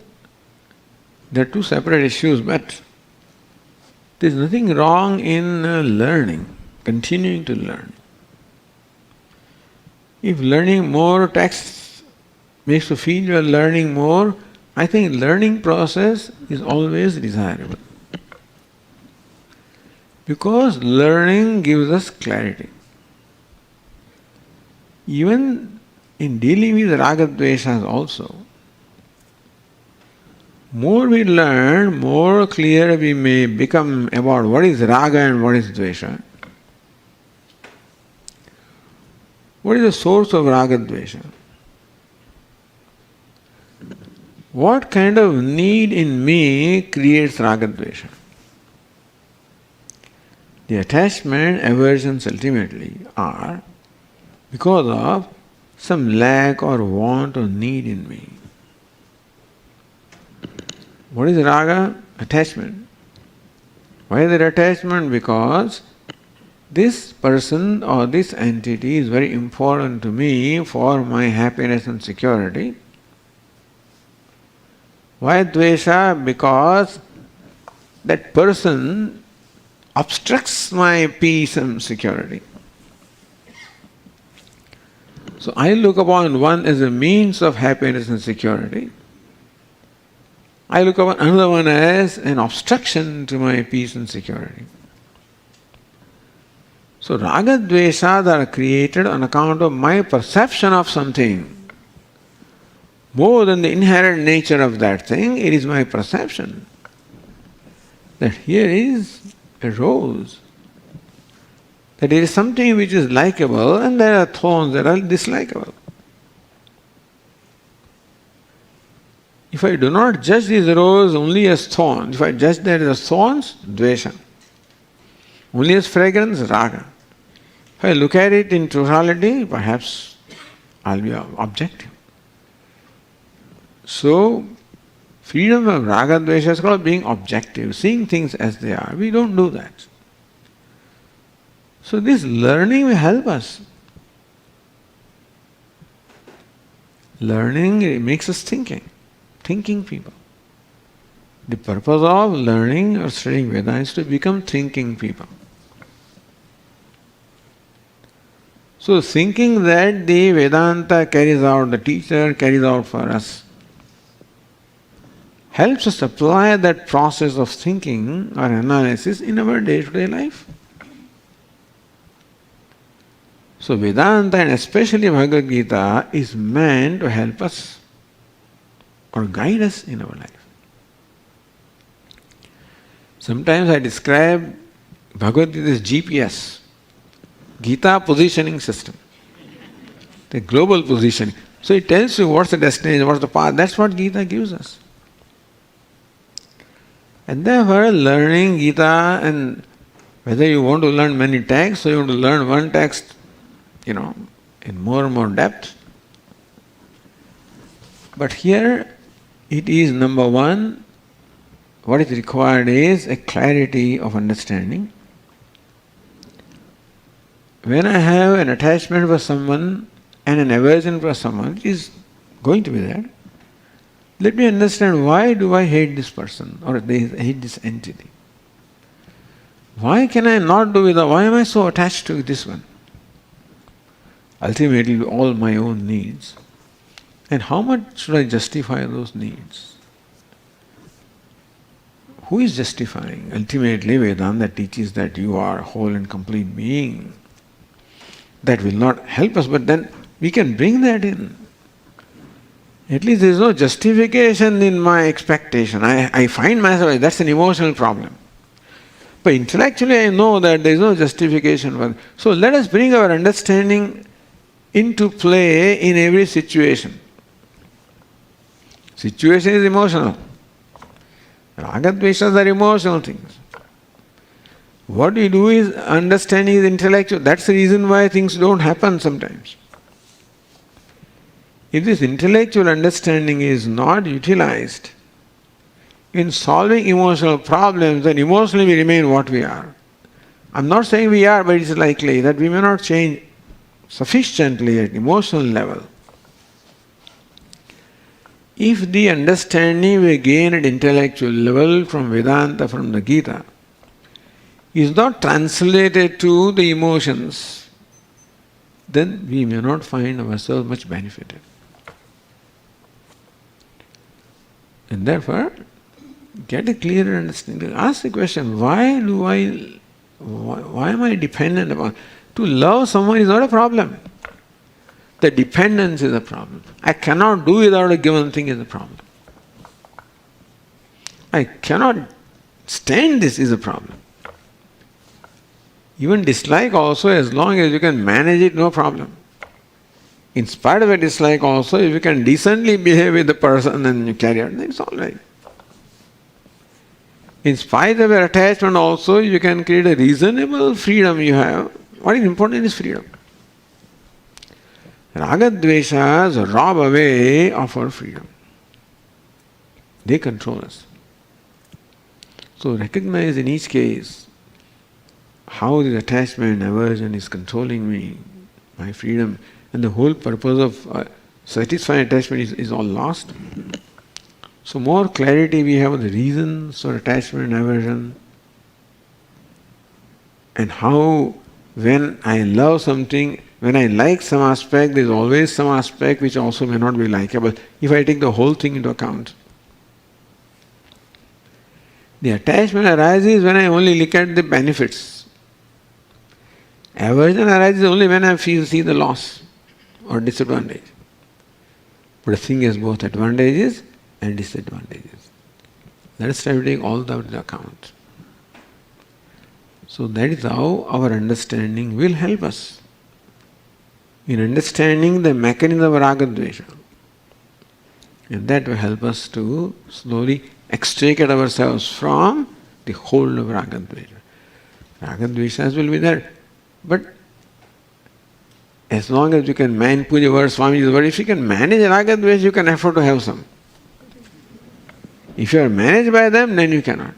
there are two separate issues, but there is nothing wrong in learning, continuing to learn. If learning more texts makes you feel you are learning more, I think learning process is always desirable. Because learning gives us clarity. Even in dealing with raga dveshas also, more we learn, more clear we may become about what is raga and what is dvesha. What is the source of raga dvesha? What kind of need in me creates raga dvesha? The attachment, aversions ultimately are because of some lack or want or need in me. What is raga? Attachment. Why is there attachment? Because this person or this entity is very important to me for my happiness and security. Why dvesha? Because that person obstructs my peace and security. So I look upon one as a means of happiness and security. I look upon another one as an obstruction to my peace and security. So raga dveshas are created on account of my perception of something. More than the inherent nature of that thing, it is my perception that here is a rose, that there is something which is likable and there are thorns that are dislikable. If I do not judge this rose only as thorns, if I judge that as thorns, dvesha. Only as fragrance, raga. If I look at it in totality, perhaps I'll be objective. So, freedom of raga dvesha is called being objective, seeing things as they are. We don't do that. So this learning will help us. Learning, it makes us thinking people. The purpose of learning or studying Vedanta is to become thinking people. So thinking that the Vedanta carries out, the teacher carries out for us, helps us apply that process of thinking or analysis in our day-to-day life. So Vedanta and especially Bhagavad Gita is meant to help us or guide us in our life. Sometimes I describe Bhagavad Gita as GPS, Gita positioning system, the global positioning. So it tells you what's the destination, what's the path. That's what Gita gives us. And therefore, learning Gita, and whether you want to learn many texts or you want to learn one text, in more and more depth. But here, it is number one, what is required is a clarity of understanding. When I have an attachment for someone and an aversion for someone, it is going to be there. Let me understand, why do I hate this person or they hate this entity? Why can I not do without? Why am I so attached to this one? Ultimately, all my own needs. And how much should I justify those needs? Who is justifying? Ultimately, Vedanta teaches that you are a whole and complete being. That will not help us, but then we can bring that in. At least there is no justification in my expectation. I find myself, that's an emotional problem. But intellectually I know that there is no justification for it. So let us bring our understanding into play in every situation. Situation is emotional. Raga dveshas are emotional things. What we do is understanding is intellectual. That's the reason why things don't happen sometimes. If this intellectual understanding is not utilized in solving emotional problems, then emotionally we remain what we are. I'm not saying we are, but it's likely that we may not change sufficiently at emotional level. If the understanding we gain at intellectual level from Vedanta, from the Gita, is not translated to the emotions, then we may not find ourselves much benefited. And therefore, get a clearer understanding. Ask the question, why am I dependent upon? To love someone is not a problem. The dependence is a problem. I cannot do without a given thing is a problem. I cannot stand this is a problem. Even dislike also, as long as you can manage it, no problem. In spite of a dislike also, if you can decently behave with the person and you carry on, then it's all right. In spite of your attachment also, you can create a reasonable freedom you have. What is important is freedom. Raga dveshas rob away of our freedom. They control us. So recognize in each case how this attachment, aversion is controlling me, my freedom, and the whole purpose of satisfying attachment is all lost. So more clarity we have on the reasons for attachment and aversion, and how when I love something, when I like some aspect, there is always some aspect which also may not be likable if I take the whole thing into account. The attachment arises when I only look at the benefits. Aversion arises only when I see the loss or disadvantage. But the thing has both advantages and disadvantages. Let us try to take all that into account. So that is how our understanding will help us in understanding the mechanism of raga dvesha. And that will help us to slowly extricate ourselves from the hold of raga dvesha. Raga dveshas will be there. But as long as you can manage, puja word, Swamiji's word, if you can manage raga dvesha, you can afford to have some. If you are managed by them, then you cannot.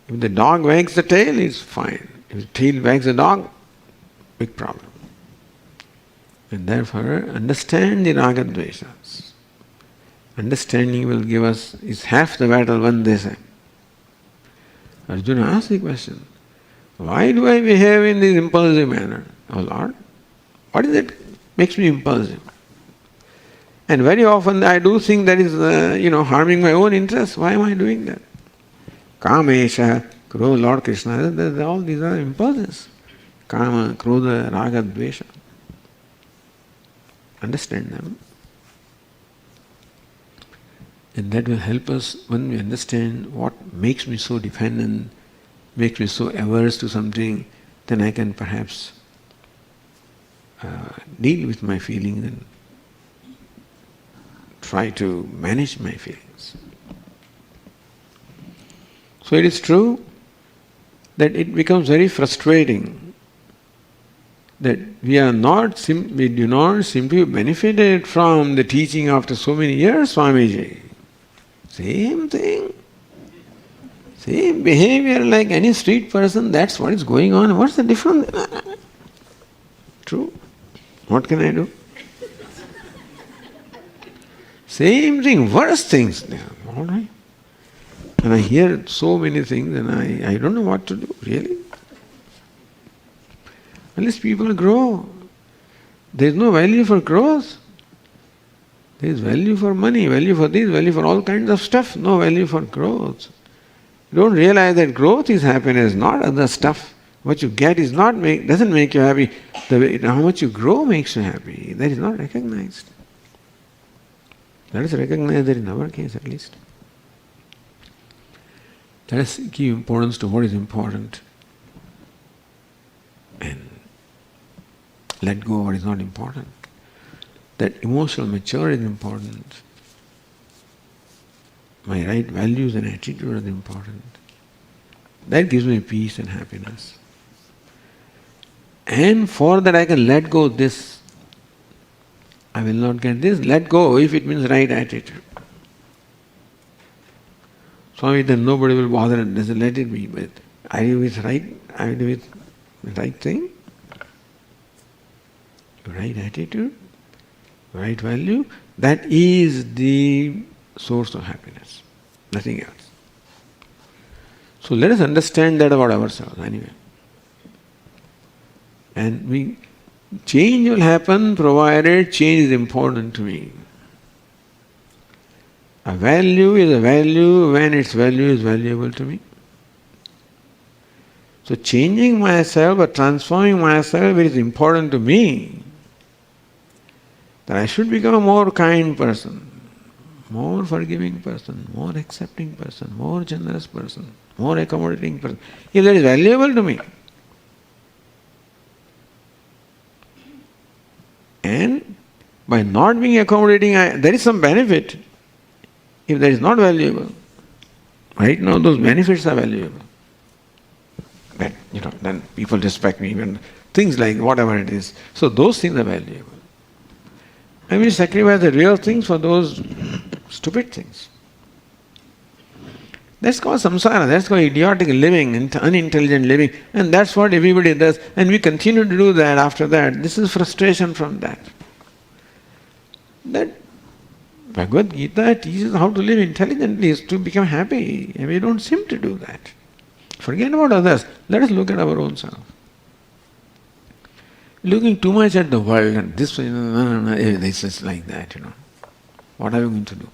If the dog wags the tail, it's fine. If the tail wags the dog, big problem. And therefore, understand the raga dveshas. Understanding will give us, is half the battle, one they say. Arjuna asked the question, why do I behave in this impulsive manner? Oh Lord, what is it makes me impulsive? And very often I do think that is, harming my own interests. Why am I doing that? Kamesha, Krodha, Lord Krishna, all these are impulses. Kama, Krodha, Raga, Dvesha. Understand them. And that will help us when we understand what makes me so dependent, makes me so averse to something, then I can perhaps deal with my feelings and try to manage my feelings. So it is true that it becomes very frustrating that we do not simply benefited from the teaching after so many years, Swamiji. Same thing. Same behavior like any street person, that's what is going on. What's the difference? True. What can I do? Same thing, worse things. All right. And I hear so many things and I don't know what to do, really. Unless people grow, there is no value for growth. There is value for money, value for this, value for all kinds of stuff, no value for growth. You don't realize that growth is happiness, not other stuff. What you get doesn't make you happy. How much you grow makes you happy. That is not recognized. Let us recognize that in our case at least. Let us give importance to what is important and let go of what is not important. That emotional maturity is important. My right values and attitude are important. That gives me peace and happiness. And for that I can let go of this. I will not get this. Let go if it means right attitude. Swami, then nobody will bother and doesn't let it be. But are you with right? Are you with the right thing? Right attitude, right value. That is the source of happiness. Nothing else. So let us understand that about ourselves anyway. And change will happen provided change is important to me. A value is a value when its value is valuable to me. So changing myself or transforming myself, it is important to me that I should become a more kind person, more forgiving person, more accepting person, more generous person, more accommodating person, if that is valuable to me, and by not being accommodating, there is some benefit. If that is not valuable, right now those benefits are valuable. But, then people respect me, even things like whatever it is. So those things are valuable. I will sacrifice the real things for those stupid things. That's called samsara, that's called idiotic living, unintelligent living, and that's what everybody does. And we continue to do that after that. This is frustration from that. That Bhagavad Gita teaches how to live intelligently, is to become happy, and we don't seem to do that. Forget about others. Let us look at our own self. Looking too much at the world and this is like that, What are we going to do?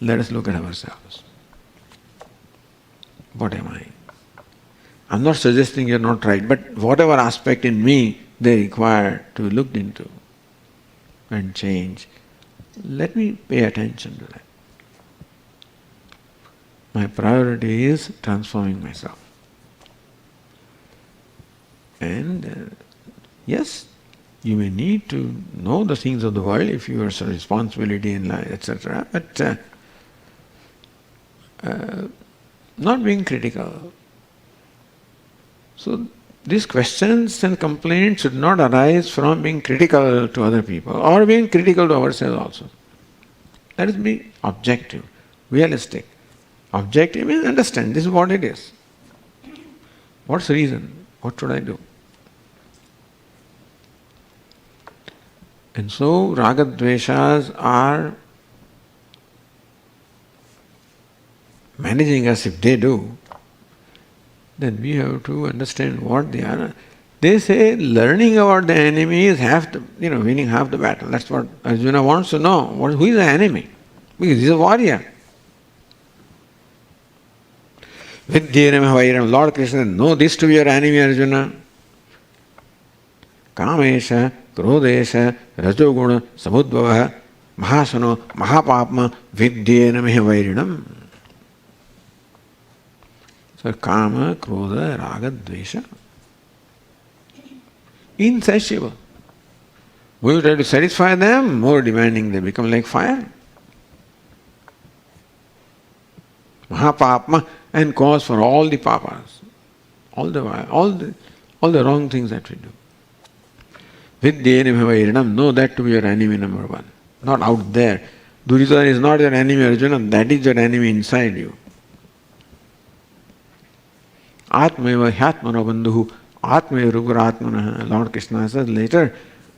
Let us look at ourselves. What am I? I'm not suggesting you're not right, but whatever aspect in me they require to be looked into and change, let me pay attention to that. My priority is transforming myself. And yes, you may need to know the things of the world if you have a responsibility in life, etc. But not being critical. So these questions and complaints should not arise from being critical to other people or being critical to ourselves also. Let us be objective, realistic. Objective means understand, this is what it is. What's the reason? What should I do? And so raga-dveshas are managing us. If they do, then we have to understand what they are. They say learning about the enemy is winning half the battle. That's what Arjuna wants to know. Who is the enemy? Because he's a warrior. Vidya, Lord Krishna, know this to be your enemy, Arjuna. Kamesha, Krodesha, Rajoguna, Samudbhava, Mahasano, Mahapapma, Vidya Vairinam. So Kama, Krodha, Raga, Dvesha. Insatiable. We try to satisfy them, more demanding, they become like fire. Mahapapma, and cause for all the papas, all the wrong things that we do. Vidya Vairinam, know that to be your enemy number one, not out there. Duryodhana is not your enemy, Arjuna, that is your enemy inside you. Atmeva hyatmano bandhuhu, atmeva rugaratmana. Lord Krishna says later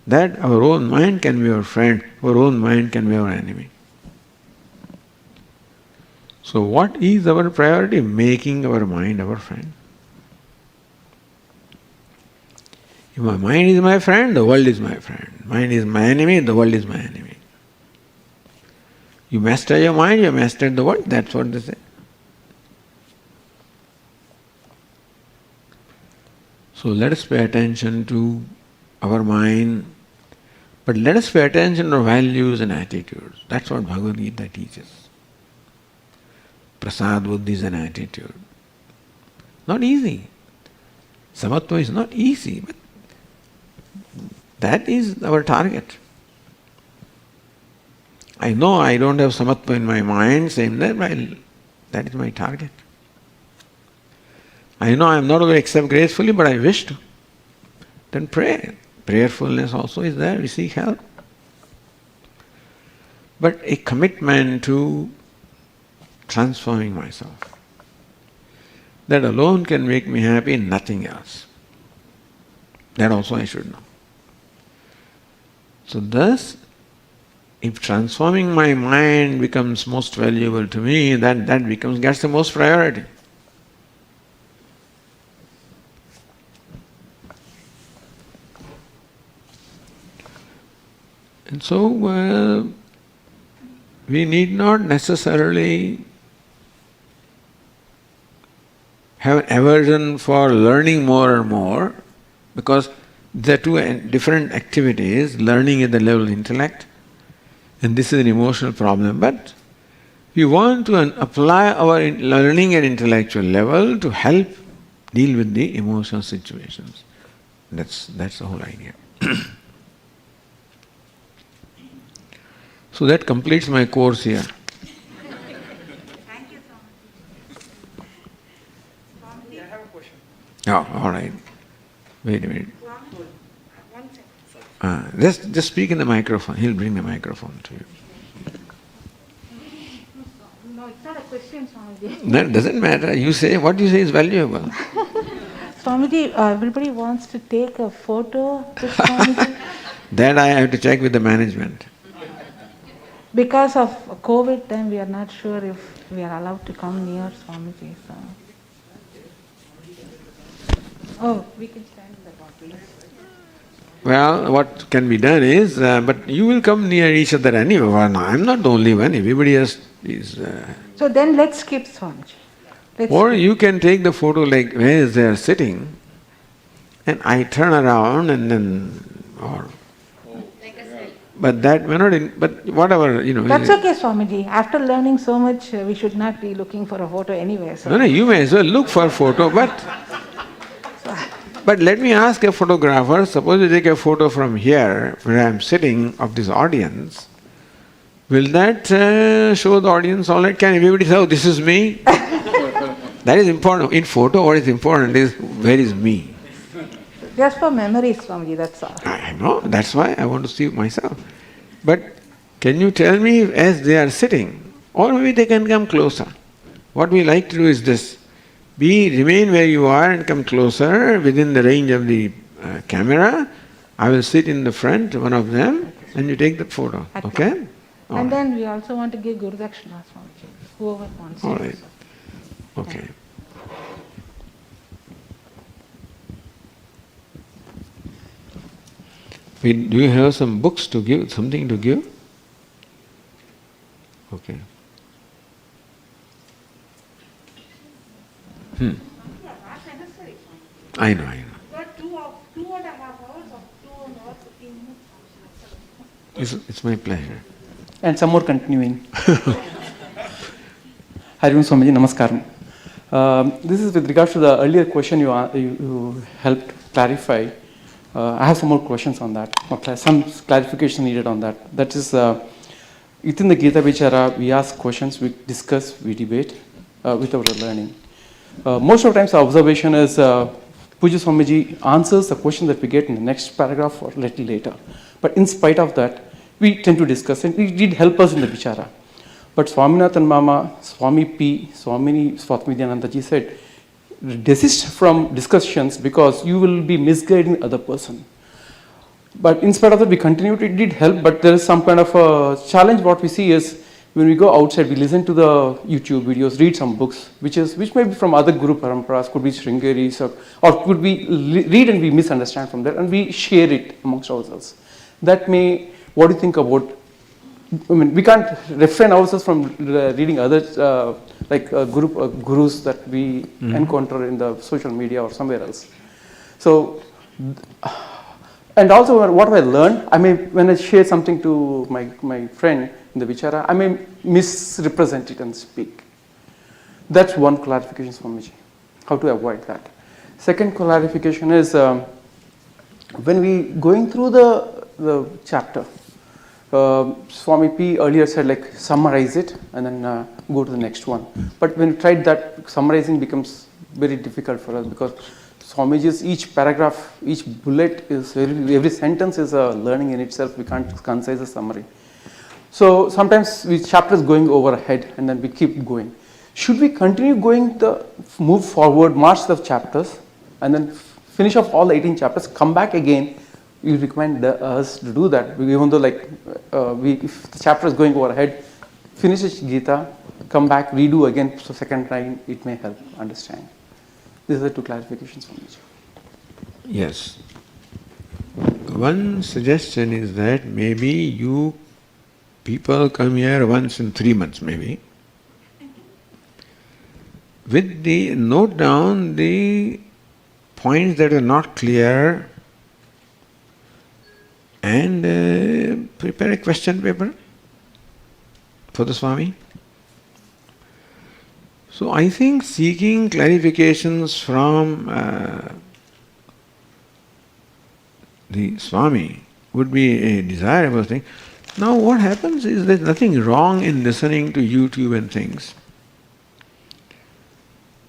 that our own mind can be our friend, our own mind can be our enemy. So what is our priority? Making our mind our friend. If my mind is my friend, the world is my friend. Mind is my enemy, the world is my enemy. You master your mind, you master the world, that's what they say. So let us pay attention to our mind, but let us pay attention to values and attitudes. That's what Bhagavad Gita teaches. Prasad buddhi is an attitude. Not easy. Samatva is not easy, but that is our target. I know I don't have samatva in my mind, same that, that is my target. I know I am not going to accept gracefully, but I wish to. Then pray. Prayerfulness also is there, we seek help. But a commitment to transforming myself. That alone can make me happy, nothing else. That also I should know. So thus, if transforming my mind becomes most valuable to me, that gets the most priority. And so we need not necessarily have an aversion for learning more and more, because there are two different activities. Learning at the level of intellect, and this is an emotional problem. But We want to apply our learning at intellectual level to help deal with the emotional situations. That's the whole idea. So that completes my course here. Thank you so much. I have a question. Oh, all right. Wait a minute. One second. Just speak in the microphone. He'll bring the microphone to you. No, it's not a question, Swamiji. That doesn't matter. You say what you say is valuable. Swamiji, everybody wants to take a photo with Swamiji. That I have to check with the management. Because of COVID time, we are not sure if we are allowed to come near Swamiji. So. Oh, we can stand in the bottle. Well, what can be done is, but you will come near each other anyway. Well, no, I'm not the only one. Everybody else is. So then let's skip Swamiji. Or you can take the photo like where they are sitting, and I turn around and then, or. But that may not. But whatever, That's okay, Swamiji. After learning so much, we should not be looking for a photo anyway. So. No, you may as well look for a photo, But let me ask a photographer, suppose you take a photo from here, where I am sitting, of this audience, will that show the audience all right? Can everybody say, oh, this is me? That is important. In photo, what is important is, where is me? Just for memories, Swamiji, that's all. I know, that's why I want to see myself. But can you tell me as they are sitting, or maybe they can come closer. What we like to do is this. Remain where you are and come closer within the range of the camera. I will sit in the front, one of them, and you take the photo. Okay? And then we also want to give Guru Dakshina, Swamiji, whoever wants to. All right. Okay. Do you have some books to give, something to give? Okay. I know. But 2.5 hours or 2 hours, 15 minutes. It's my pleasure. And some more continuing. Harivam Swamiji, Namaskaram. This is with regards to the earlier question you helped clarify. I have some more questions on that, some clarification needed on that. That is, within the Gita Vichara, we ask questions, we discuss, we debate with our learning. Most of the times, our observation is Puja Swamiji answers the question that we get in the next paragraph or a little later. But in spite of that, we tend to discuss, and it did help us in the Vichara. But Swaminathan Mama, Swami P, Swami Viditatmananda ji said, desist from discussions because you will be misguiding the other person. But in spite of that, we continued, it did help, but there is some kind of a challenge. What we see is, when we go outside, we listen to the YouTube videos, read some books, which may be from other Guru Paramparas, could be Sringaris, or could be read and we misunderstand from there, and we share it amongst ourselves. That may, what do you think about, we can't refrain ourselves from reading others, gurus that we encounter in the social media or somewhere else. So, and also what I learned, when I share something to my friend in the Vichara, I may misrepresent it and speak. That's one clarification for me, how to avoid that. Second clarification is, when we going through the chapter, Swami P earlier said summarize it and then go to the next one. But when we tried that, summarizing becomes very difficult for us because Swamiji's each paragraph, each bullet is every sentence is a learning in itself. We can't concise a summary. So sometimes the chapter is going overhead and then we keep going. Should we continue going move forward, march the chapters and then finish off all the 18 chapters, come back again? You recommend us to do that, even though if the chapter is going overhead, finish the Gita, come back, redo again, so second time it may help understand. These are two clarifications from me. Yes. One suggestion is that maybe you people come here once in 3 months maybe, with the note down the points that are not clear and prepare a question paper for the Swami. So I think seeking clarifications from the Swami would be a desirable thing. Now what happens is there's nothing wrong in listening to YouTube and things.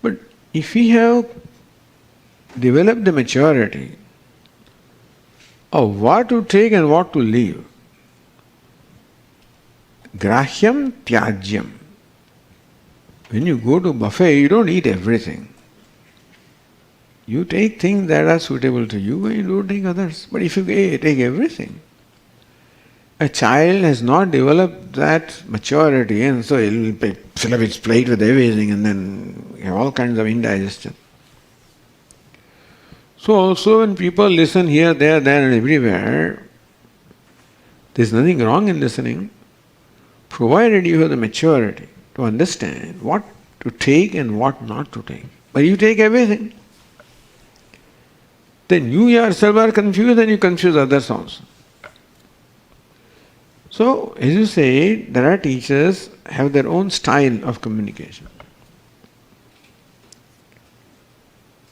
But if we have developed the maturity of what to take and what to leave, grahyam tyajyam. When you go to buffet, you don't eat everything. You take things that are suitable to you and you don't take others. But if you take everything, a child has not developed that maturity, and so it will fill up its plate with everything and then have all kinds of indigestion. So also when people listen here, there, and everywhere, there's nothing wrong in listening, provided you have the maturity to understand what to take and what not to take. But you take everything, then you yourself are confused and you confuse others also. So, as you say, there are teachers have their own style of communication.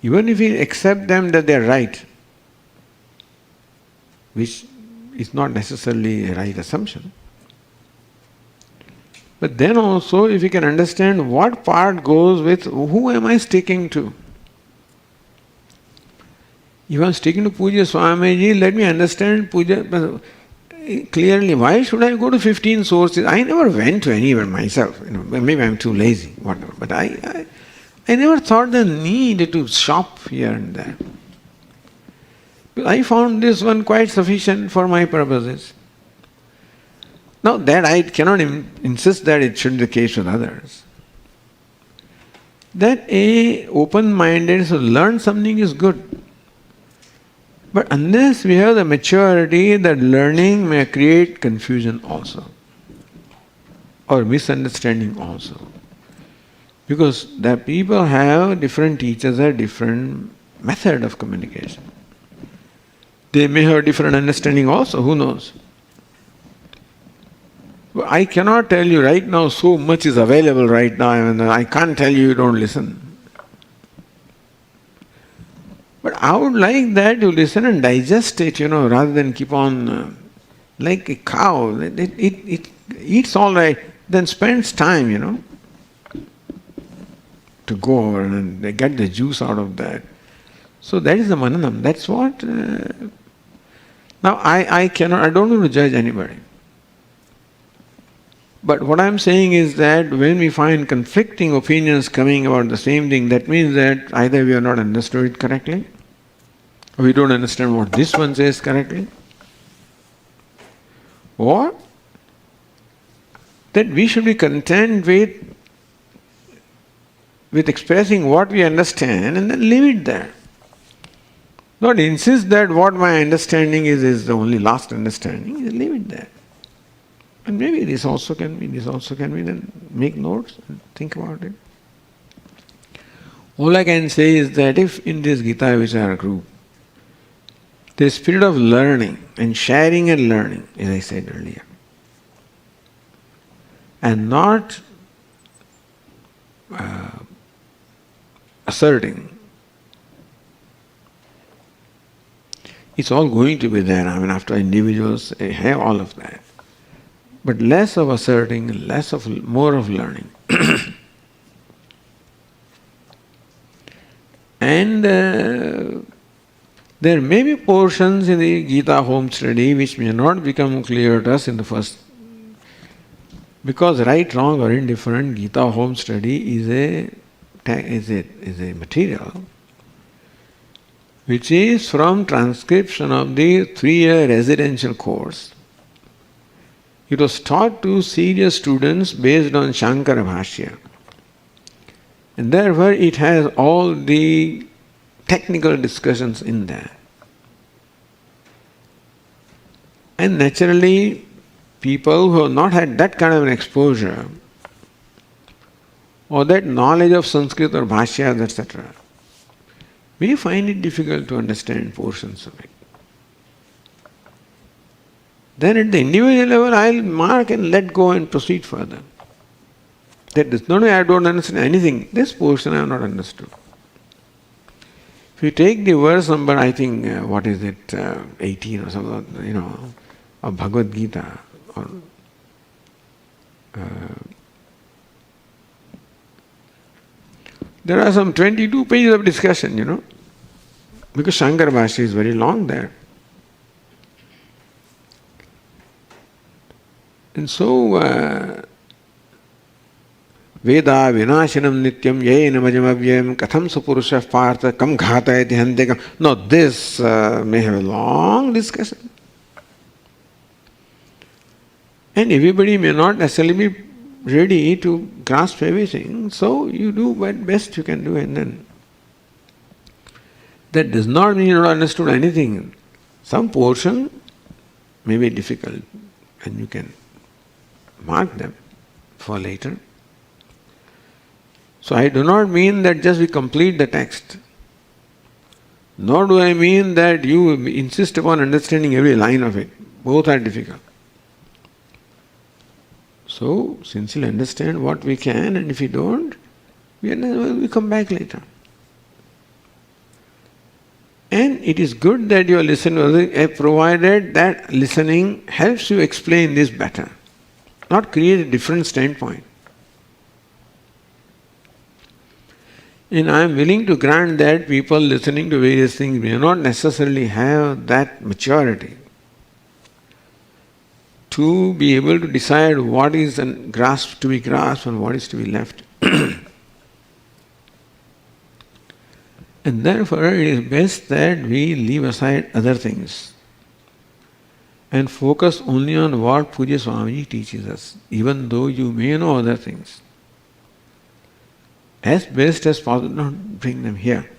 Even if we accept them that they are right, which is not necessarily a right assumption, but then also if we can understand what part goes with who am I sticking to. If I am sticking to Puja Swamiji, let me understand Puja clearly. Why should I go to 15 sources? I never went to anywhere myself. Maybe I'm too lazy, whatever. But I never thought the need to shop here and there. I found this one quite sufficient for my purposes. Now that I cannot insist that it should be the case with others. That a open-minded, so learn something is good. But unless we have the maturity, that learning may create confusion also, or misunderstanding also. Because the people have different teachers, have different method of communication. They may have different understanding also, who knows? I cannot tell you right now so much is available right now, and I can't tell you don't listen. But I would like that you listen and digest it, rather than keep on like a cow. It eats all right, then spends time, to go over and they get the juice out of that. So that is the mananam. That's what. Now I don't want to judge anybody. But what I'm saying is that when we find conflicting opinions coming about the same thing, that means that either we have not understood it correctly, or we don't understand what this one says correctly, or that we should be content with expressing what we understand and then leave it there. Not insist that what my understanding is the only last understanding, leave it there. And maybe this also can be, then make notes and think about it. All I can say is that if in this Gita Vichara group, the spirit of learning and sharing and learning, as I said earlier, and not asserting, it's all going to be there. After individuals have all of that. But less of asserting, more of learning. And there may be portions in the Gita home study which may not become clear to us in the first. Because right, wrong or indifferent, Gita home study is a material which is from transcription of the 3-year residential course. It was taught to serious students based on Shankara Bhashya. And therefore it has all the technical discussions in there. And naturally, people who have not had that kind of an exposure or that knowledge of Sanskrit or Bhashyas, etc., may find it difficult to understand portions of it. Then at the individual level, I'll mark and let go and proceed further. That does not mean I don't understand anything. This portion I have not understood. If you take the verse number, I think, 18 or something, of Bhagavad Gita, or there are some 22 pages of discussion, because Shankar Bhashya is very long there. And so, Veda vinashanam nityam yena majamavyam katham sapurusha partha kam ghata iti hantekam. Now this may have a long discussion. And everybody may not necessarily be ready to grasp everything, so you do what best you can do, and then that does not mean you don't understood anything. Some portion may be difficult, and you can mark them for later. So I do not mean that just we complete the text. Nor do I mean that you insist upon understanding every line of it. Both are difficult. So, sincerely understand what we can, and if we don't, we come back later. And it is good that you are listening, provided that listening helps you explain this better, not create a different standpoint. And I am willing to grant that people listening to various things may not necessarily have that maturity to be able to decide what is to be grasped and what is to be left. And therefore it is best that we leave aside other things and focus only on what Pujya Swamiji teaches us, even though you may know other things. As best as possible, don't bring them here.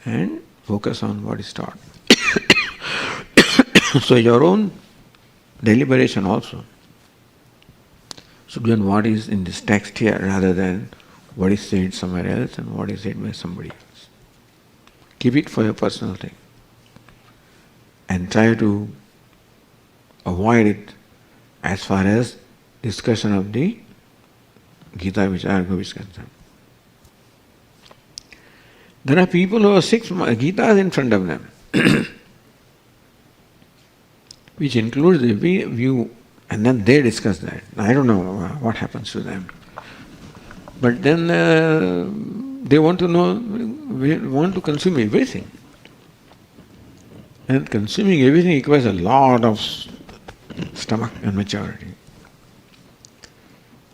And focus on what is taught. So your own deliberation also should be on what is in this text here rather than what is said somewhere else and what is said by somebody else. Keep it for your personal thing. And try to avoid it as far as discussion of the Gita Vicharaka is concerned. There are people who have 6 Gitas in front of them, which includes the view, and then they discuss that. I don't know what happens to them. But then they want to consume everything. And consuming everything requires a lot of stomach and maturity.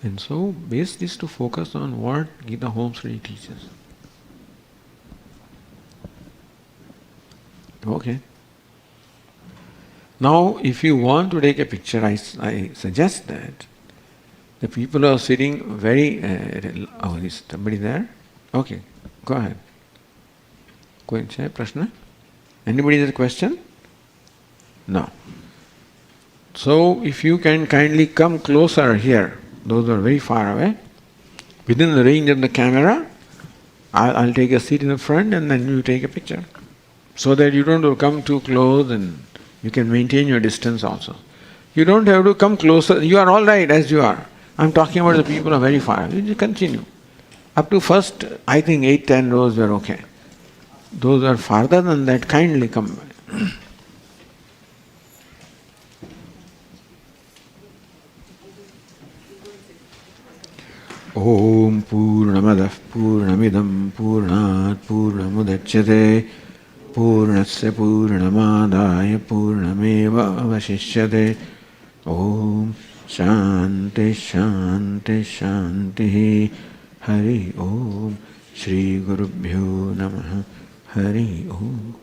And so, best is to focus on what Gita Holmes really teaches. Okay. Now, if you want to take a picture, I suggest that the people who are sitting very... is somebody there? Okay, go ahead. Go and say, Prashna? Anybody has a question? No. So, if you can kindly come closer here, those are very far away, within the range of the camera, I'll take a seat in the front and then you take a picture. So that you don't have to come too close and you can maintain your distance also. You don't have to come closer. You are all right as you are. I'm talking about the people who are very far. You just continue. Up to first, I think 8-10 rows were okay. Those who are farther than that, kindly come. Om Purnamadah Purnamidam Purnat Purnamudachyate Purnasya Purnamadaya Purnameva Avashishyate. Om Shanti Shanti Shanti. Hari Om. Shri Gurubhyo Namaha. Hari Om.